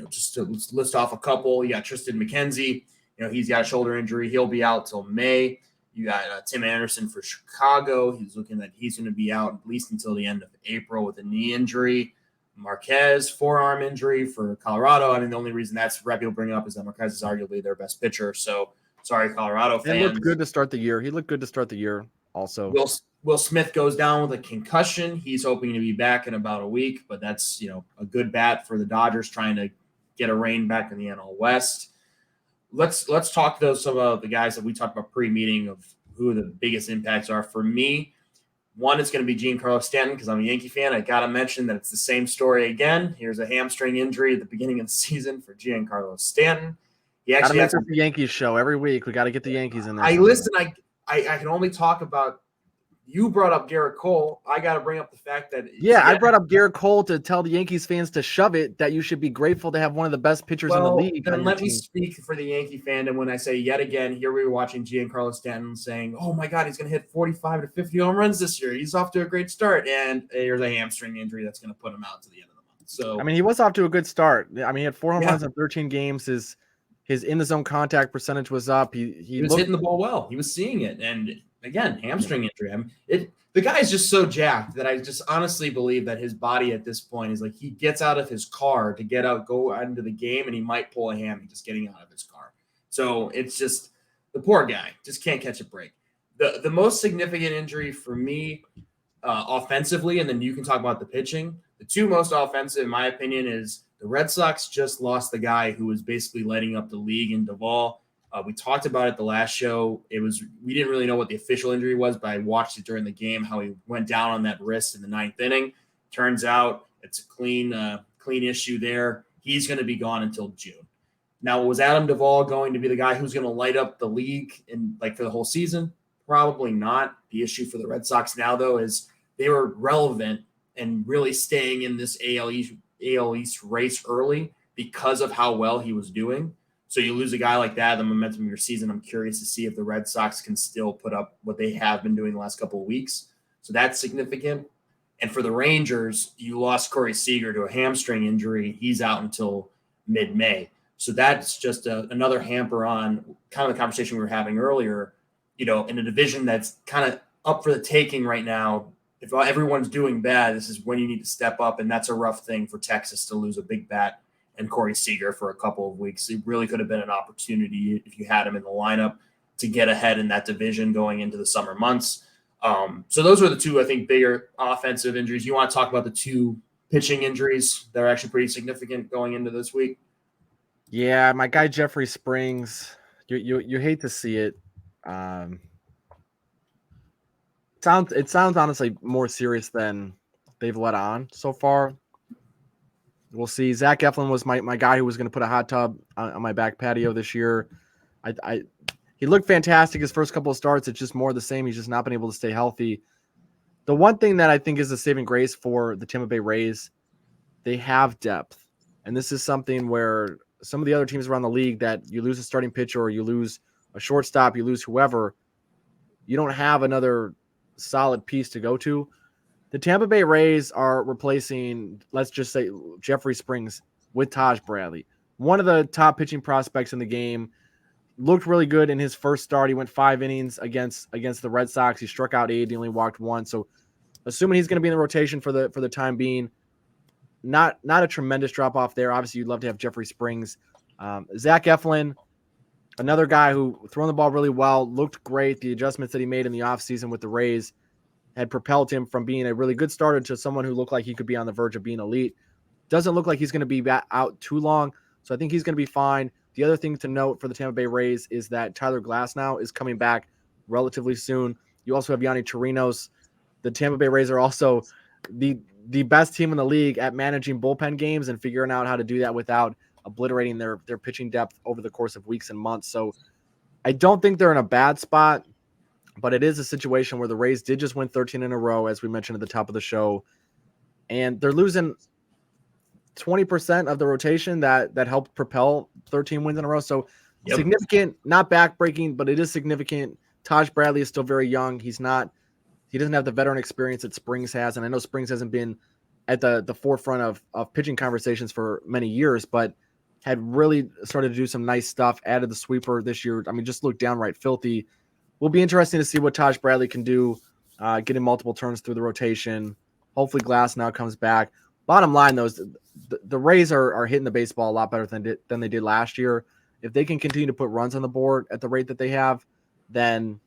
Just to list off a couple, you got Tristan McKenzie. He's got a shoulder injury. He'll be out till May. You got Tim Anderson for Chicago. He's looking that he's going to be out at least until the end of April with a knee injury. Marquez, forearm injury for Colorado. I mean, the only reason that's reputable bring up is that Marquez is arguably their best pitcher. So, sorry, Colorado fans. He looked good to start the year. Also. Will Smith goes down with a concussion. He's hoping to be back in about a week, but that's, a good bat for the Dodgers trying to get a reign back in the NL West. Let's talk though some of the guys that we talked about pre-meeting of who the biggest impacts are. For me, one is going to be Giancarlo Stanton because I'm a Yankee fan. I got to mention that it's the same story again. Here's a hamstring injury at the beginning of the season for Giancarlo Stanton. He actually has the Yankees show every week. We got to get the Yankees in there. I can only talk about. You brought up Garrett Cole. I got to bring up the fact that I brought up Garrett Cole to tell the Yankees fans to shove it that you should be grateful to have one of the best pitchers in the league. Then let me speak for the Yankee fandom when I say yet again, here we were watching Giancarlo Stanton saying, "Oh my God, he's going to hit 45 to 50 home runs this year. He's off to a great start." And here's a hamstring injury that's going to put him out to the end of the month. So I mean, he was off to a good start. I mean, he had 4 home runs in 13 games. His in the zone contact percentage was up. He was hitting the ball well. He was seeing it, and again, hamstring injury. I mean, the guy is just so jacked that I just honestly believe that his body at this point is like he gets out of his car to go out into the game, and he might pull a hammy just getting out of his car. So it's just the poor guy just can't catch a break. The most significant injury for me offensively, and then you can talk about the pitching. The two most offensive, in my opinion, is the Red Sox just lost the guy who was basically lighting up the league in Duvall. We talked about it the last show. We didn't really know what the official injury was, but I watched it during the game, how he went down on that wrist in the 9th inning. Turns out it's a clean issue there. He's going to be gone until June. Now, was Adam Duvall going to be the guy who's going to light up the league for the whole season? Probably not. The issue for the Red Sox now, though, is they were relevant and really staying in this AL East race early because of how well he was doing. So you lose a guy like that, the momentum of your season. I'm curious to see if the Red Sox can still put up what they have been doing the last couple of weeks. So that's significant. And for the Rangers, you lost Corey Seager to a hamstring injury. He's out until mid-May. So that's just another hamper on kind of the conversation we were having earlier, in a division that's kind of up for the taking right now. If everyone's doing bad, this is when you need to step up, and that's a rough thing for Texas to lose a big bat and Corey Seager for a couple of weeks. It really could have been an opportunity if you had him in the lineup to get ahead in that division going into the summer months. So those are the two, I think, bigger offensive injuries. You want to talk about the two pitching injuries that are actually pretty significant going into this week? Yeah, my guy Jeffrey Springs, you hate to see it. It sounds honestly more serious than they've let on so far. We'll see. Zach Eflin was my guy who was going to put a hot tub on my back patio this year. He looked fantastic his first couple of starts. It's just more of the same. He's just not been able to stay healthy. The one thing that I think is a saving grace for the Tampa Bay Rays, they have depth. And this is something where some of the other teams around the league that you lose a starting pitcher or you lose a shortstop, you lose whoever, you don't have another solid piece to go to. The Tampa Bay Rays are replacing, let's just say, Jeffrey Springs with Taj Bradley, one of the top pitching prospects in the game. Looked really good in his first start. He went 5 innings against the Red Sox. He struck out 8. He only walked 1. So, assuming he's going to be in the rotation for the time being, not a tremendous drop off there. Obviously, you'd love to have Jeffrey Springs. Zach Eflin, another guy who throwing the ball really well, looked great. The adjustments that he made in the offseason with the Rays had propelled him from being a really good starter to someone who looked like he could be on the verge of being elite. Doesn't look like he's going to be out too long, so I think he's going to be fine. The other thing to note for the Tampa Bay Rays is that Tyler Glasnow is coming back relatively soon. You also have Yanni Chirinos. The Tampa Bay Rays are also the best team in the league at managing bullpen games and figuring out how to do that without obliterating their pitching depth over the course of weeks and months. So I don't think they're in a bad spot, but it is a situation where the Rays did just win 13 in a row, as we mentioned at the top of the show, and they're losing 20% of the rotation that helped propel 13 wins in a row. So Yep. significant, not backbreaking, but it is significant. Taj Bradley is still very young. He doesn't have the veteran experience that Springs has. And I know Springs hasn't been at the forefront of pitching conversations for many years, but had really started to do some nice stuff, added the sweeper this year. I mean, just looked downright filthy. Will be interesting to see what Taj Bradley can do, getting multiple turns through the rotation. Hopefully Glass now comes back. Bottom line, though, is the Rays are hitting the baseball a lot better than they did last year. If they can continue to put runs on the board at the rate that they have, then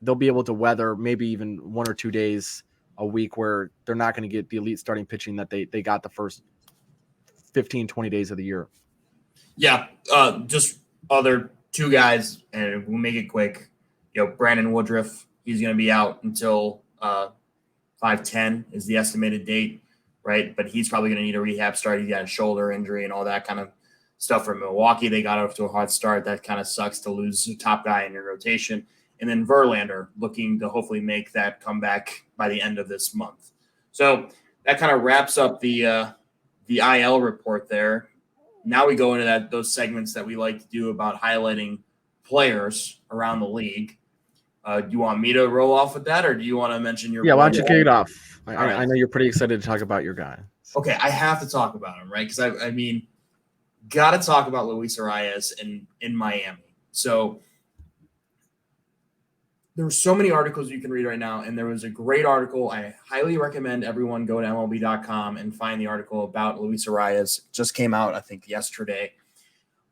they'll be able to weather maybe even 1 or 2 days a week where they're not going to get the elite starting pitching that they got the first 15, 20 days of the year. Yeah, just other two guys, and we'll make it quick. Brandon Woodruff, he's going to be out until 5/10 is the estimated date, right? But he's probably going to need a rehab start. He's got a shoulder injury and all that kind of stuff from Milwaukee. They got off to a hard start. That kind of sucks to lose a top guy in your rotation. And then Verlander looking to hopefully make that comeback by the end of this month. So that kind of wraps up the IL report there. Now we go into those segments that we like to do about highlighting players around the league. Do you want me to roll off with that, or do you want to mention your? Yeah, why don't you kick it off? Right. I know you're pretty excited to talk about your guy. Okay, I have to talk about him, right? Because I mean, got to talk about Luis Arias in Miami. So there were so many articles you can read right now, and there was a great article. I highly recommend everyone go to MLB.com and find the article about Luis Arias. It just came out, I think, yesterday,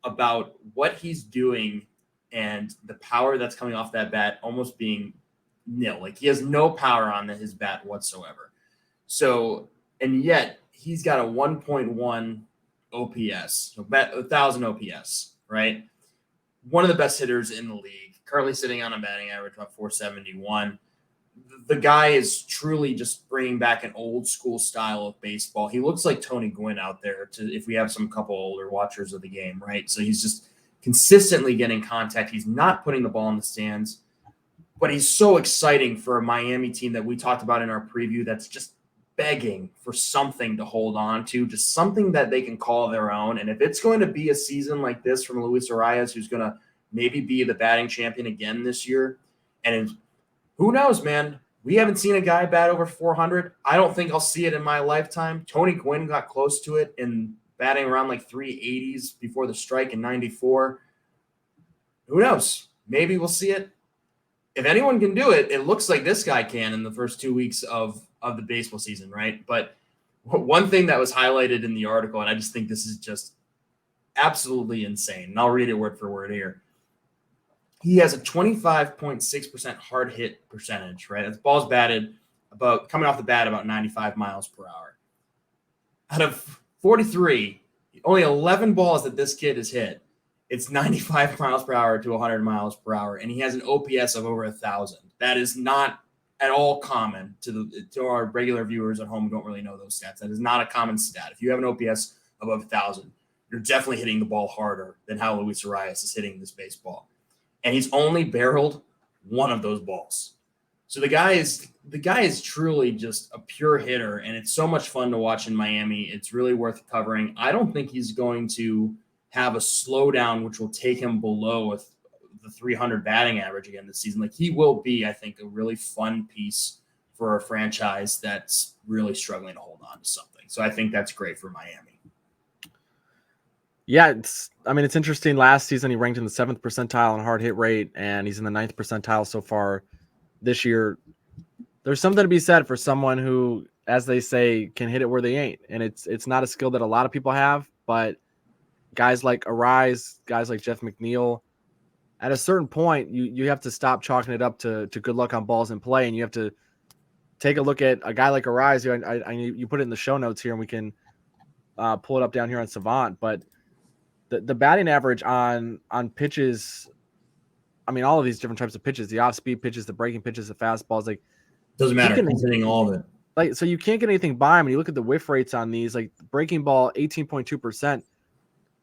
about what he's doing and the power that's coming off that bat almost being nil. Like, he has no power on his bat whatsoever. So, and yet he's got a 1.1 OPS, 1,000 OPS, right? One of the best hitters in the league, currently sitting on a batting average about 471. The guy is truly just bringing back an old school style of baseball. He looks like Tony Gwynn out there, if we have some couple older watchers of the game, right? So he's just consistently getting contact. He's not putting the ball in the stands, but he's so exciting for a Miami team that we talked about in our preview that's just begging for something to hold on to, just something that they can call their own. And if it's going to be a season like this from Luis Arias, who's going to maybe be the batting champion again this year, and who knows, man, we haven't seen a guy bat over 400. I don't think I'll see it in my lifetime. Tony Gwynn got close to it in batting around like 380s before the strike in 94. Who knows? Maybe we'll see it. If anyone can do it, it looks like this guy can in the first 2 weeks of the baseball season, right? But one thing that was highlighted in the article, and I just think this is just absolutely insane, and I'll read it word for word here. He has a 25.6% hard hit percentage, right? That's balls batted about coming off the bat about 95 miles per hour. Out of 43, only 11 balls that this kid has hit, it's 95 miles per hour to 100 miles per hour, and he has an OPS of over 1,000. That is not at all common to our regular viewers at home who don't really know those stats. That is not a common stat. If you have an OPS above 1,000, you're definitely hitting the ball harder than how Luis Arias is hitting this baseball. And he's only barreled one of those balls. So the guy is truly just a pure hitter, and it's so much fun to watch in Miami. It's really worth covering. I don't think he's going to have a slowdown which will take him below the 300 batting average again this season. Like, he will be, I think, a really fun piece for a franchise that's really struggling to hold on to something. So I think that's great for Miami. Yeah, it's interesting. Last season, he ranked in the 7th percentile in hard hit rate, and he's in the 9th percentile so far this year. There's something to be said for someone who, as they say, can hit it where they ain't. And it's not a skill that a lot of people have, but guys like Arise, guys like Jeff McNeil, at a certain point, you have to stop chalking it up to good luck on balls in play, and you have to take a look at a guy like Arise, who you put it in the show notes here, and we can pull it up down here on Savant. But the batting average on pitches, I mean, all of these different types of pitches, the off-speed pitches, the breaking pitches, the fastballs, like, doesn't matter. He's hitting all of it. Like, so you can't get anything by him. When you look at the whiff rates on these, like breaking ball, 18.2%.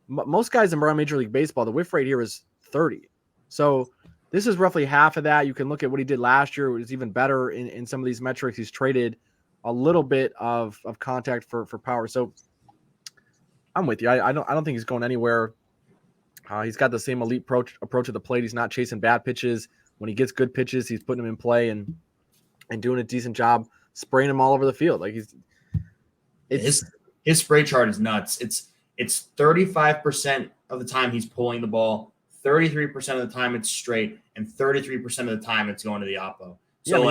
Most guys in Major League Baseball, the whiff rate here is 30. So this is roughly half of that. You can look at what he did last year. It was even better in some of these metrics. He's traded a little bit of contact for power. So I'm with you. I don't think he's going anywhere. He's got the same elite approach to the plate. He's not chasing bad pitches. When he gets good pitches, he's putting them in play and doing a decent job spraying them all over the field. Like his spray chart is nuts. It's 35% of the time he's pulling the ball, 33% of the time it's straight, and 33% of the time it's going to the oppo. So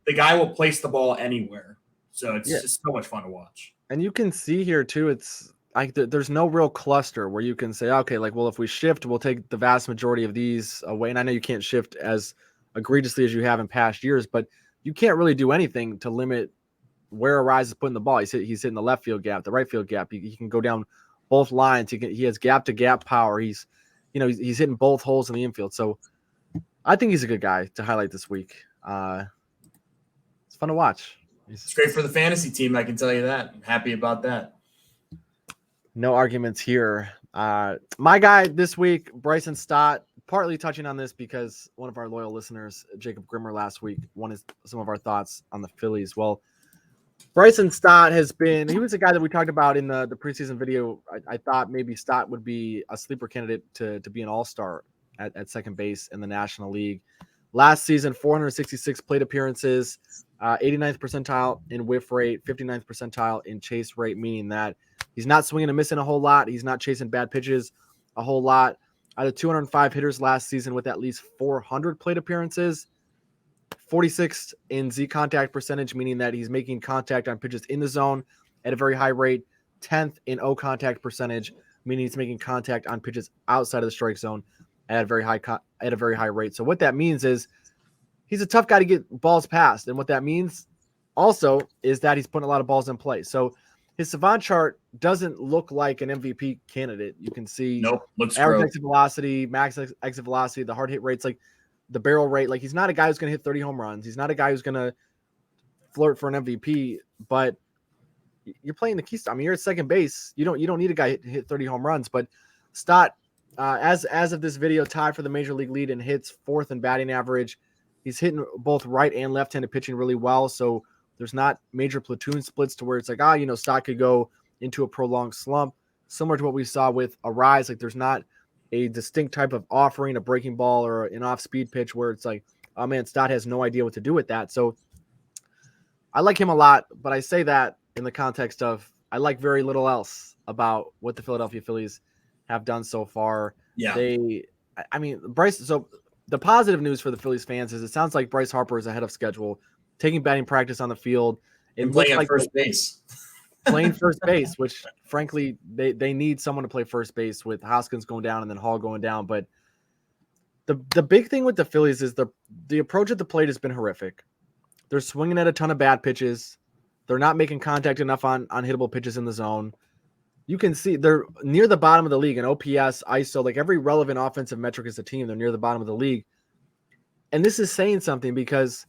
the guy will place the ball anywhere. So it's just so much fun to watch. And you can see here too, it's like there's no real cluster where you can say, okay, like, well, if we shift, we'll take the vast majority of these away. And I know you can't shift as egregiously as you have in past years, but you can't really do anything to limit where Arise is putting the ball. He's hitting the left field gap, the right field gap. He can go down both lines. He has gap to gap power. He's hitting both holes in the infield. So I think he's a good guy to highlight this week. It's fun to watch. It's great for the fantasy team, I can tell you that. I'm happy about that. No arguments here. My guy this week, Bryson Stott, partly touching on this because one of our loyal listeners, Jacob Grimmer, last week wanted some of our thoughts on the Phillies. Well, Bryson Stott he was a guy that we talked about in the preseason video. I thought maybe Stott would be a sleeper candidate to be an all-star at second base in the National League. Last season, 466 plate appearances, 89th percentile in whiff rate, 59th percentile in chase rate, meaning that he's not swinging and missing a whole lot. He's not chasing bad pitches a whole lot. Out of 205 hitters last season with at least 400 plate appearances, 46th in Z contact percentage, meaning that he's making contact on pitches in the zone at a very high rate. 10th in O contact percentage, meaning he's making contact on pitches outside of the strike zone at a very high rate. So what that means is he's a tough guy to get balls past. And what that means also is that he's putting a lot of balls in play. So his Savant chart doesn't look like an MVP candidate. You can see looks average gross. exit velocity, max exit velocity, the hard hit rates, like the barrel rate. Like he's not a guy who's going to hit 30 home runs. He's not a guy who's going to flirt for an MVP, but you're playing the Keystone. I mean, you're at second base. You don't need a guy to hit 30 home runs, but Stott, as of this video, tied for the major league lead in hits, fourth in batting average. He's hitting both right and left-handed pitching really well. So there's not major platoon splits to where it's like, Stott could go into a prolonged slump, similar to what we saw with Arise. Like there's not a distinct type of offering, a breaking ball or an off-speed pitch where it's like, oh man, Stott has no idea what to do with that. So I like him a lot, but I say that in the context of I like very little else about what the Philadelphia Phillies have done so far. Yeah. Bryce. So the positive news for the Phillies fans is it sounds like Bryce Harper is ahead of schedule, taking batting practice on the field and playing at first base. Playing first base, which frankly they need someone to play first base with Hoskins going down and then Hall going down. But the big thing with the Phillies is the approach at the plate has been horrific. They're swinging at a ton of bad pitches. They're not making contact enough on hittable pitches in the zone. You can see they're near the bottom of the league in OPS, ISO, like every relevant offensive metric as a team, they're near the bottom of the league. And this is saying something because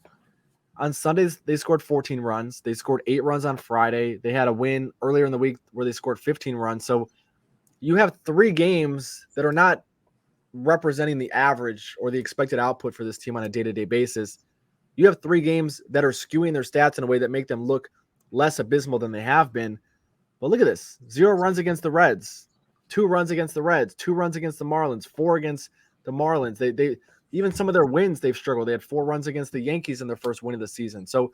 on Sundays, they scored 14 runs. They scored 8 runs on Friday. They had a win earlier in the week where they scored 15 runs. So you have 3 games that are not representing the average or the expected output for this team on a day-to-day basis. You have 3 games that are skewing their stats in a way that make them look less abysmal than they have been. But look at this. 0 runs against the Reds, 2 runs against the Reds, 2 runs against the Marlins, 4 against the Marlins. They even some of their wins, they've struggled. They had 4 runs against the Yankees in their first win of the season. So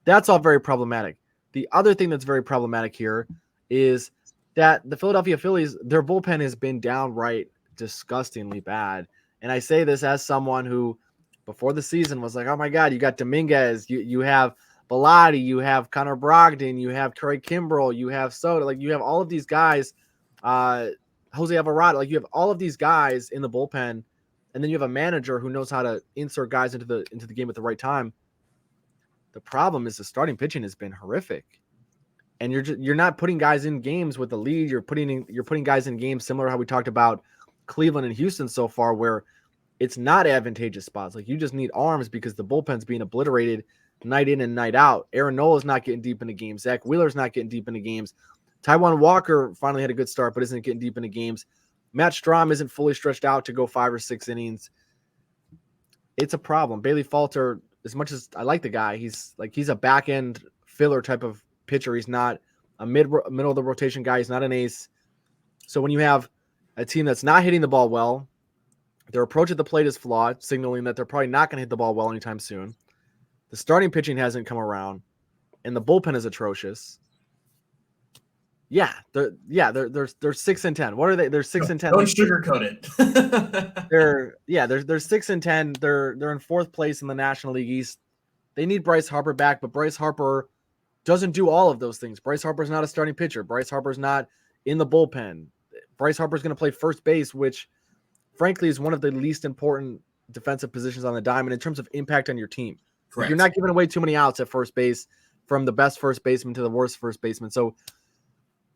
that's all very problematic. The other thing that's very problematic here is that the Philadelphia Phillies, their bullpen has been downright disgustingly bad. And I say this as someone who before the season was like, oh my God, you got Dominguez, you have Bellotti, you have Connor Brogdon, you have Craig Kimbrell, you have Soto, like you have all of these guys, Jose Alvarado, like you have all of these guys in the bullpen, and then you have a manager who knows how to insert guys into the game at the right time. The problem is the starting pitching has been horrific, and you're not putting guys in games with the lead. You're putting guys in games similar to how we talked about Cleveland and Houston so far, where it's not advantageous spots. Like you just need arms because the bullpen's being obliterated night in and night out. Aaron Nola's not getting deep into games. Zach Wheeler's not getting deep into games. Taijuan Walker finally had a good start, but isn't getting deep into games. Matt Strahm isn't fully stretched out to go 5 or 6 innings. It's a problem. Bailey Falter, as much as I like the guy, he's a back end filler type of pitcher. He's not a middle of the rotation guy. He's not an ace. So when you have a team that's not hitting the ball well, their approach at the plate is flawed, signaling that they're probably not going to hit the ball well anytime soon. The starting pitching hasn't come around, and the bullpen is atrocious. Yeah, they're 6-10. What are they? They're 6-10. Don't sugarcoat it. they're 6-10. They're in fourth place in the National League East. They need Bryce Harper back, but Bryce Harper doesn't do all of those things. Bryce Harper's not a starting pitcher. Bryce Harper's not in the bullpen. Bryce Harper's going to play first base, which frankly is one of the least important defensive positions on the diamond in terms of impact on your team. Correct. You're not giving away too many outs at first base from the best first baseman to the worst first baseman. So,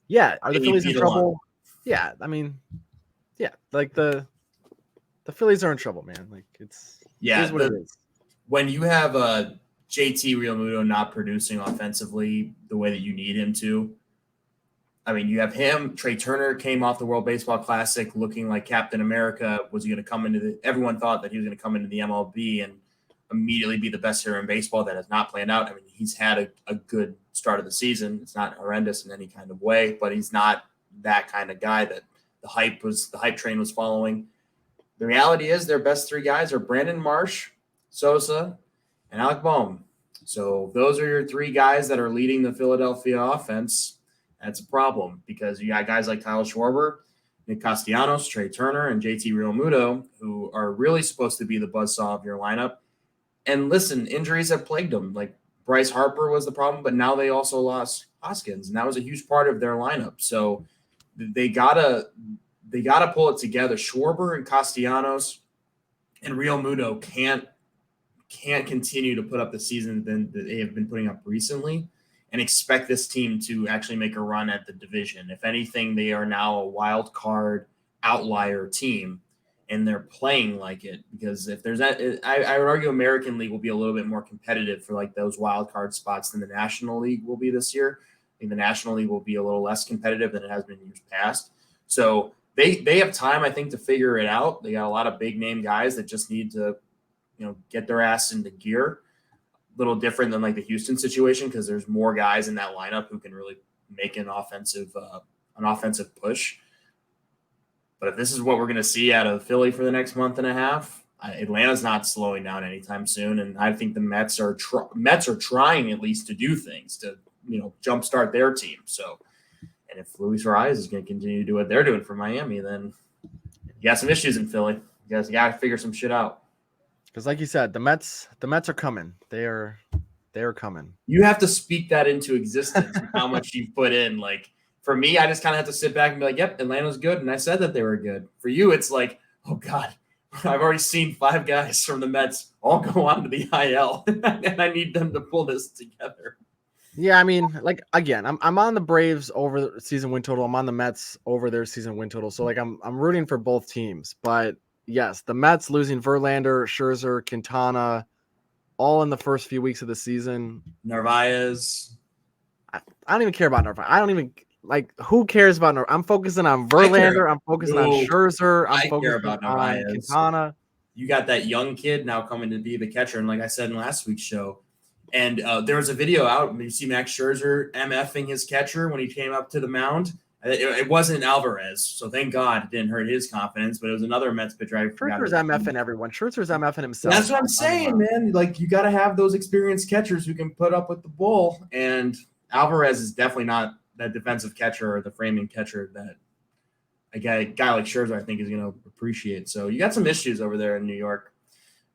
yeah, are the Phillies in trouble? Yeah, I mean, yeah, like the Phillies are in trouble, man. Like it is what it is. When you have JT Realmuto not producing offensively the way that you need him to, I mean, you have him. Trey Turner came off the World Baseball Classic looking like Captain America. Was he going to come into everyone thought that he was going to come into the MLB and immediately be the best hitter in baseball. That has not planned out. I mean, he's had a good start of the season. It's not horrendous in any kind of way, but he's not that kind of guy that the hype train was following. The reality is their best three guys are Brandon Marsh, Sosa, and Alec Bohm. So those are your three guys that are leading the Philadelphia offense. That's a problem because you got guys like Kyle Schwarber, Nick Castellanos, Trey Turner, and JT Realmuto, who are really supposed to be the buzzsaw of your lineup. And listen, injuries have plagued them. Like Bryce Harper was the problem, but now they also lost Hoskins, and that was a huge part of their lineup. So they gotta pull it together. Schwarber and Castellanos and Realmuto can't continue to put up the season that they have been putting up recently and expect this team to actually make a run at the division. If anything, they are now a wild card outlier team, and they're playing like it because if there's that, I would argue American League will be a little bit more competitive for like those wild card spots than the National League will be this year. I think the National League will be a little less competitive than it has been in years past. So they have time, I think, to figure it out. They got a lot of big name guys that just need to, get their ass into gear. A little different than like the Houston situation because there's more guys in that lineup who can really make an offensive push. But if this is what we're going to see out of Philly for the next month and a half, Atlanta's not slowing down anytime soon, and I think the Mets are trying at least to do things to jumpstart their team. So, and if Luis Ariz is going to continue to do what they're doing for Miami, then you got some issues in Philly. You guys got to figure some shit out. Because, like you said, the Mets are coming. They are coming. You have to speak that into existence. How much you've put in. Like for me, I just kind of have to sit back and be like, "Yep, Atlanta's good," and I said that they were good. For you, it's like, "Oh God, I've already seen 5 guys from the Mets all go on to the IL, and I need them to pull this together." Yeah, I mean, like again, I'm on the Braves over season win total. I'm on the Mets over their season win total. So like I'm rooting for both teams, but. Yes, the Mets losing Verlander, Scherzer, Quintana, all in the first few weeks of the season. Narvaez. I don't even care about Narvaez. I don't even who cares about Narvaez? I'm focusing on Verlander. I'm focusing on Scherzer. I'm focusing on Quintana. You got that young kid now coming to be the catcher, and like I said in last week's show, and there was a video out. You see Max Scherzer MFing his catcher when he came up to the mound. It wasn't Alvarez, so thank God it didn't hurt his confidence, but it was another Mets pitcher. Scherzer's MFing everyone. Scherzer's MFing himself. That's what I'm saying, man. Like, you got to have those experienced catchers who can put up with the bull, and Alvarez is definitely not that defensive catcher or the framing catcher that a guy like Scherzer, I think, is going to appreciate. So you got some issues over there in New York.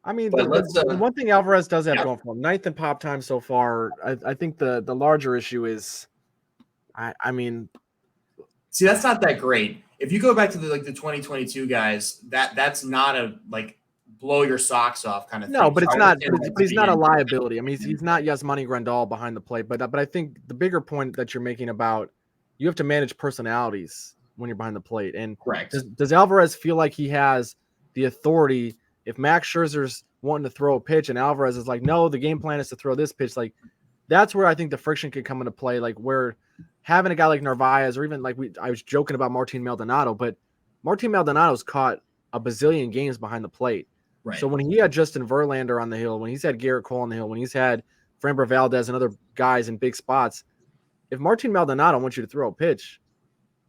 I mean, the one thing Alvarez does have going for him, 9th in pop time so far. I think the larger issue is, I mean – see, that's not that great. If you go back to the 2022 guys, that's not a blow your socks off kind of thing. No, but it's not. But he's not a liability. I mean, he's not Yasmani Grandal behind the plate. But I think the bigger point that you're making about you have to manage personalities when you're behind the plate. And correct. Does Alvarez feel like he has the authority if Max Scherzer's wanting to throw a pitch and Alvarez is like, no, the game plan is to throw this pitch? Like that's where I think the friction could come into play. Like where having a guy like Narvaez or even I was joking about Martin Maldonado, but Martin Maldonado's caught a bazillion games behind the plate. Right. So when he had Justin Verlander on the hill, when he's had Garrett Cole on the hill, when he's had Framber Valdez and other guys in big spots, if Martin Maldonado wants you to throw a pitch,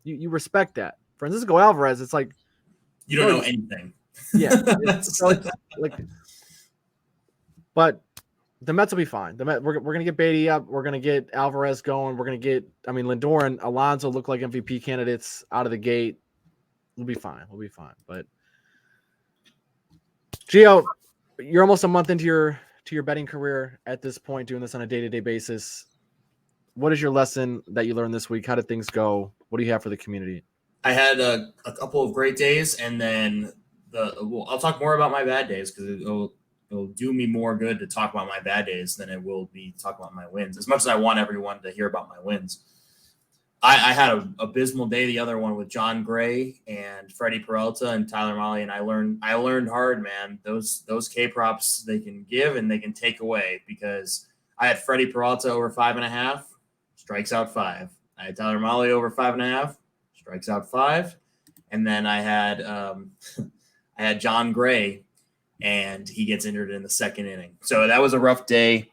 you respect that. Francisco Alvarez, it's like you don't know anything. Yeah, it's like, but the Mets will be fine. We're gonna get Beatty up. We're gonna get Alvarez going. We're gonna get. I mean, Lindor and Alonso look like MVP candidates out of the gate. We'll be fine. We'll be fine. But Gio, you're almost a month into your betting career at this point, doing this on a day-to-day basis. What is your lesson that you learned this week? How did things go? What do you have for the community? I had a couple of great days, and then I'll talk more about my bad days because it'll do me more good to talk about my bad days than it will be talk about my wins. As much as I want everyone to hear about my wins, I had an abysmal day. The other one with John Gray and Freddie Peralta and Tyler Mahle, and I learned hard, man. Those K props, they can give and they can take away, because I had Freddie Peralta over 5.5, strikes out 5. I had Tyler Mahle over 5.5, strikes out 5, and then I had I had John Gray, and he gets injured in the second inning. So that was a rough day.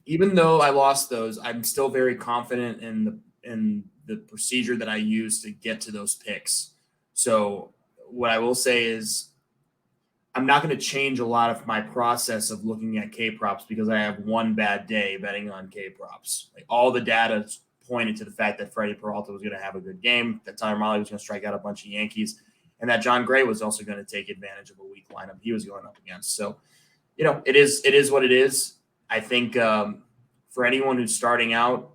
Even though I lost those, I'm still very confident in the procedure that I used to get to those picks. So what I will say is I'm not going to change a lot of my process of looking at K props because I have one bad day betting on K props. Like, all the data pointed to the fact that Freddie Peralta was going to have a good game, that Tyler Mahle was going to strike out a bunch of Yankees, and that John Gray was also going to take advantage of a weak lineup he was going up against. So, it is what it is. I think for anyone who's starting out,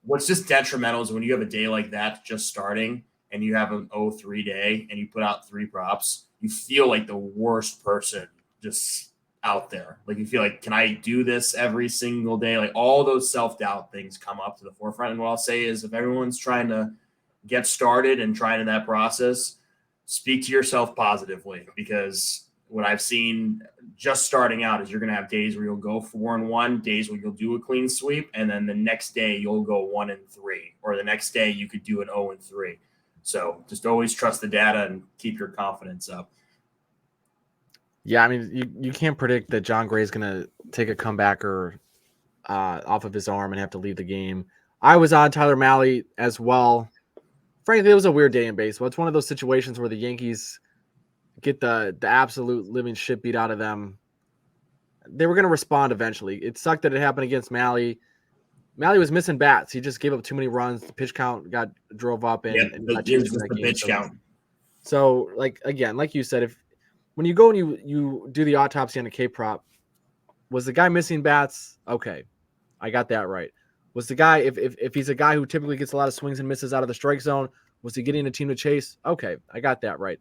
what's just detrimental is when you have a day like that just starting and you have an 0-3 day and you put out 3 props, you feel like the worst person just out there. Like, you feel like, can I do this every single day? Like, all those self-doubt things come up to the forefront. And what I'll say is, if everyone's trying to get started and trying in that process, speak to yourself positively, because what I've seen just starting out is you're going to have days where you'll go 4-1, days where you'll do a clean sweep, and then the next day you'll go 1-3, or the next day you could do an 0-3. So just always trust the data and keep your confidence up. Yeah, I mean, you can't predict that John Gray is going to take a comebacker off of his arm and have to leave the game. I was on Tyler Mahle as well. Frankly, it was a weird day in baseball. It's one of those situations where the Yankees get the absolute living shit beat out of them. They were going to respond eventually. It sucked that it happened against Mahle. Mahle was missing bats. He just gave up too many runs. The pitch count drove up, and it was just the pitch count. So, like, again, like you said, when you go and you do the autopsy on a K prop, was the guy missing bats? Okay, I got that right. Was the guy, if he's a guy who typically gets a lot of swings and misses out of the strike zone, was he getting a team to chase? Okay, I got that right.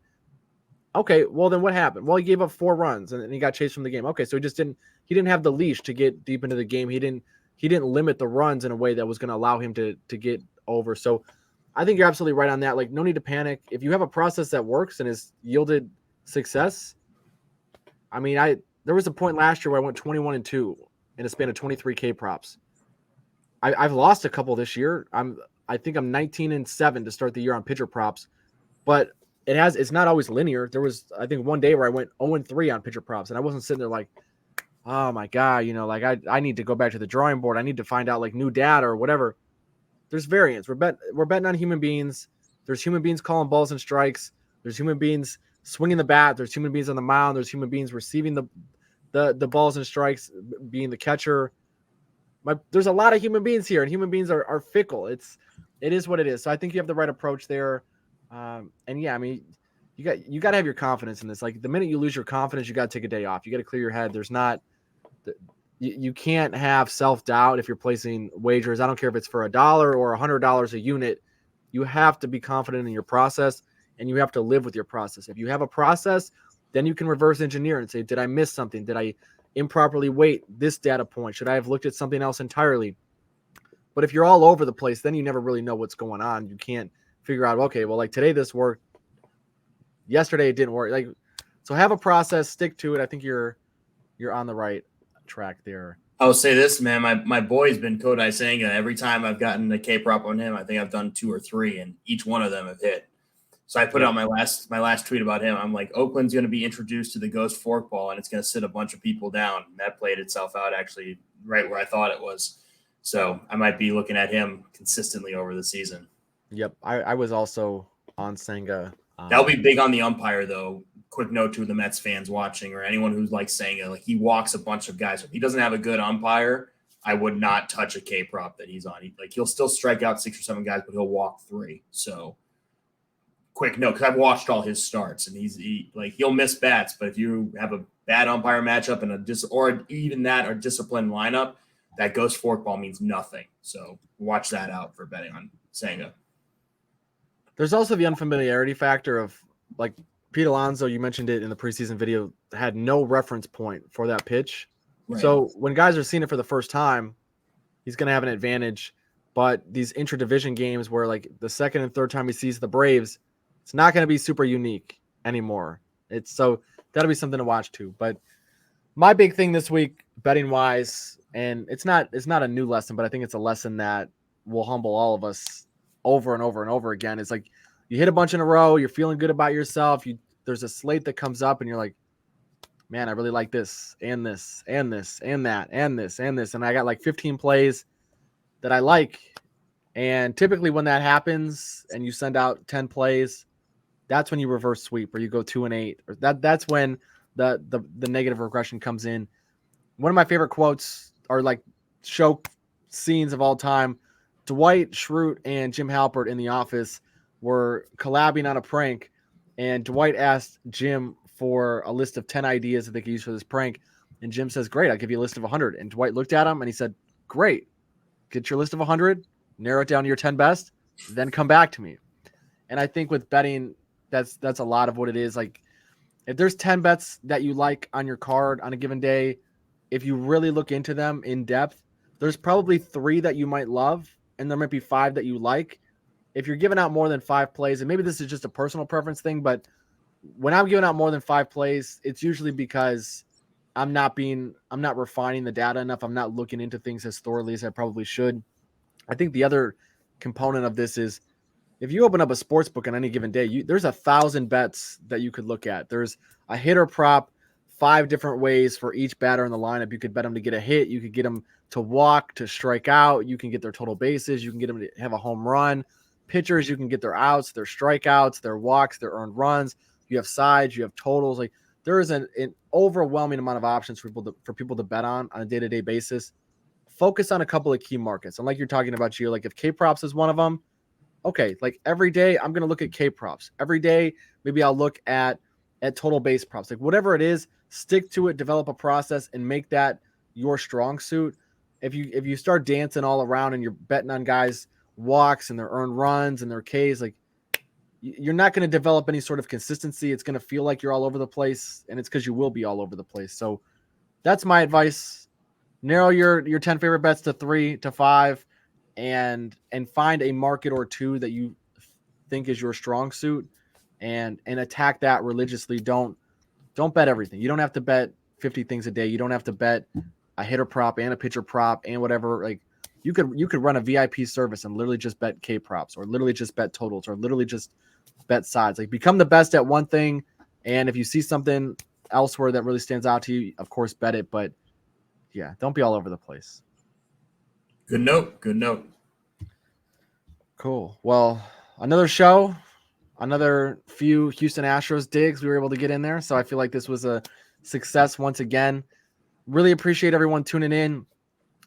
Okay, well, then what happened? Well, he gave up 4 runs and he got chased from the game. Okay, so he didn't have the leash to get deep into the game. He didn't limit the runs in a way that was going to allow him to get over. So I think you're absolutely right on that. Like, no need to panic. If you have a process that works and has yielded success, I mean, there was a point last year where I went 21-2 in a span of 23 K props. I've lost a couple this year. I think I'm 19-7 to start the year on pitcher props, but it's not always linear. There was, I think, one day where I went 0-3 on pitcher props, and I wasn't sitting there like, oh my God, like I need to go back to the drawing board. I need to find out like new data or whatever. There's variance. We're betting on human beings. There's human beings calling balls and strikes. There's human beings swinging the bat. There's human beings on the mound. There's human beings receiving the balls and strikes, being the catcher. There's a lot of human beings here, and human beings are fickle. It is what it is. So I think you have the right approach there. And yeah, I mean, you got to have your confidence in this. Like, the minute you lose your confidence, you got to take a day off. You got to clear your head. You can't have self-doubt if you're placing wagers. I don't care if it's for $1 or $100 a unit. You have to be confident in your process, and you have to live with your process. If you have a process, then you can reverse engineer and say, did I miss something? Did I improperly weight this data point? Should I have looked at something else entirely? But if you're all over the place, then you never really know what's going on. You can't figure out, okay, well, like today this worked, yesterday it didn't work. Like, so have a process, stick to it. I think you're on the right track there. I'll say this, man. My boy's been Kodai Senga. Every time I've gotten a K prop on him, I think I've done 2 or 3, and each one of them have hit. So I put out my last tweet about him. I'm like, Oakland's going to be introduced to the ghost forkball, and it's going to sit a bunch of people down. And that played itself out actually right where I thought it was. So I might be looking at him consistently over the season. Yep. I was also on Senga. That'll be big on the umpire, though. Quick note to the Mets fans watching or anyone who's like Senga, like he walks a bunch of guys. If he doesn't have a good umpire, I would not touch a K prop that he's on. He'll still strike out 6 or 7 guys, but he'll walk 3. So quick note, because I've watched all his starts, and he'll miss bats, but if you have a bad umpire matchup and a disciplined lineup, that ghost forkball means nothing. So watch that out for betting on Senga. There's also the unfamiliarity factor of, like, Pete Alonso, you mentioned it in the preseason video, had no reference point for that pitch. Right. So when guys are seeing it for the first time, he's going to have an advantage. But these intra-division games where, like, the second and third time he sees the Braves, it's not going to be super unique anymore. So that'll be something to watch too. But my big thing this week, betting wise, and it's not a new lesson, but I think it's a lesson that will humble all of us over and over and over again. It's like you hit a bunch in a row, you're feeling good about yourself. There's a slate that comes up and you're like, man, I really like this and this and this and that and this and this. And I got like 15 plays that I like. And typically when that happens and you send out 10 plays, that's when you reverse sweep or you go 2-8. Or that's when the negative regression comes in. One of my favorite quotes are like show scenes of all time. Dwight Schrute and Jim Halpert in The Office were collabing on a prank, and Dwight asked Jim for a list of 10 ideas that they could use for this prank. And Jim says, great, I'll give you a list of 100. And Dwight looked at him and he said, great, get your list of 100, narrow it down to your 10 best, then come back to me. And I think with betting, that's a lot of what it is. Like, if there's 10 bets that you like on your card on a given day, if you really look into them in depth, there's probably 3 that you might love, and there might be 5 that you like. If you're giving out more than 5 plays, and maybe this is just a personal preference thing, but when I'm giving out more than 5 plays, it's usually because I'm not refining the data enough. I'm not looking into things as thoroughly as I probably should. I think the other component of this is if you open up a sports book on any given day, there's 1,000 bets that you could look at. There's a hitter prop, 5 different ways for each batter in the lineup. You could bet them to get a hit. You could get them to walk, to strike out. You can get their total bases. You can get them to have a home run. Pitchers, you can get their outs, their strikeouts, their walks, their earned runs. You have sides, you have totals. Like, there is an overwhelming amount of options for people to bet on a day-to-day basis. Focus on a couple of key markets. And like you're talking about, Gio, like if K-props is one of them, okay, like every day I'm going to look at K-props. Every day, maybe I'll look at total base props. Like whatever it is, stick to it, develop a process, and make that your strong suit. If you start dancing all around and you're betting on guys' walks and their earned runs and their Ks, like you're not going to develop any sort of consistency. It's going to feel like you're all over the place, and it's because you will be all over the place. So that's my advice. Narrow your 10 favorite bets to 3 to 5 and find a market or 2 that you think is your strong suit and attack that religiously. Don't bet everything. You don't have to bet 50 things a day. You don't have to bet a hitter prop and a pitcher prop and whatever. Like you could run a VIP service and literally just bet K props or literally just bet totals or literally just bet sides. Like become the best at one thing. And if you see something elsewhere that really stands out to you, of course, bet it. But yeah, don't be all over the place. Good note. Good note. Cool. Well, another show, another few Houston Astros digs we were able to get in there. So I feel like this was a success once again. Really appreciate everyone tuning in.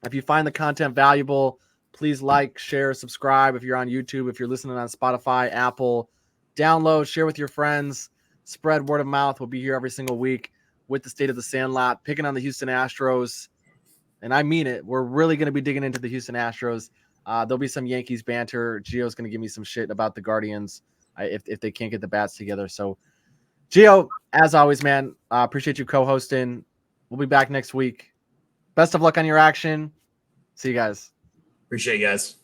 If you find the content valuable, please like, share, subscribe. If you're on YouTube, if you're listening on Spotify, Apple, download, share with your friends, spread word of mouth. We'll be here every single week with the State of the Sandlot, picking on the Houston Astros. And I mean it. We're really going to be digging into the Houston Astros. There'll be some Yankees banter. Gio's going to give me some shit about the Guardians if they can't get the bats together. So, Gio, as always, man, appreciate you co-hosting. We'll be back next week. Best of luck on your action. See you guys. Appreciate you guys.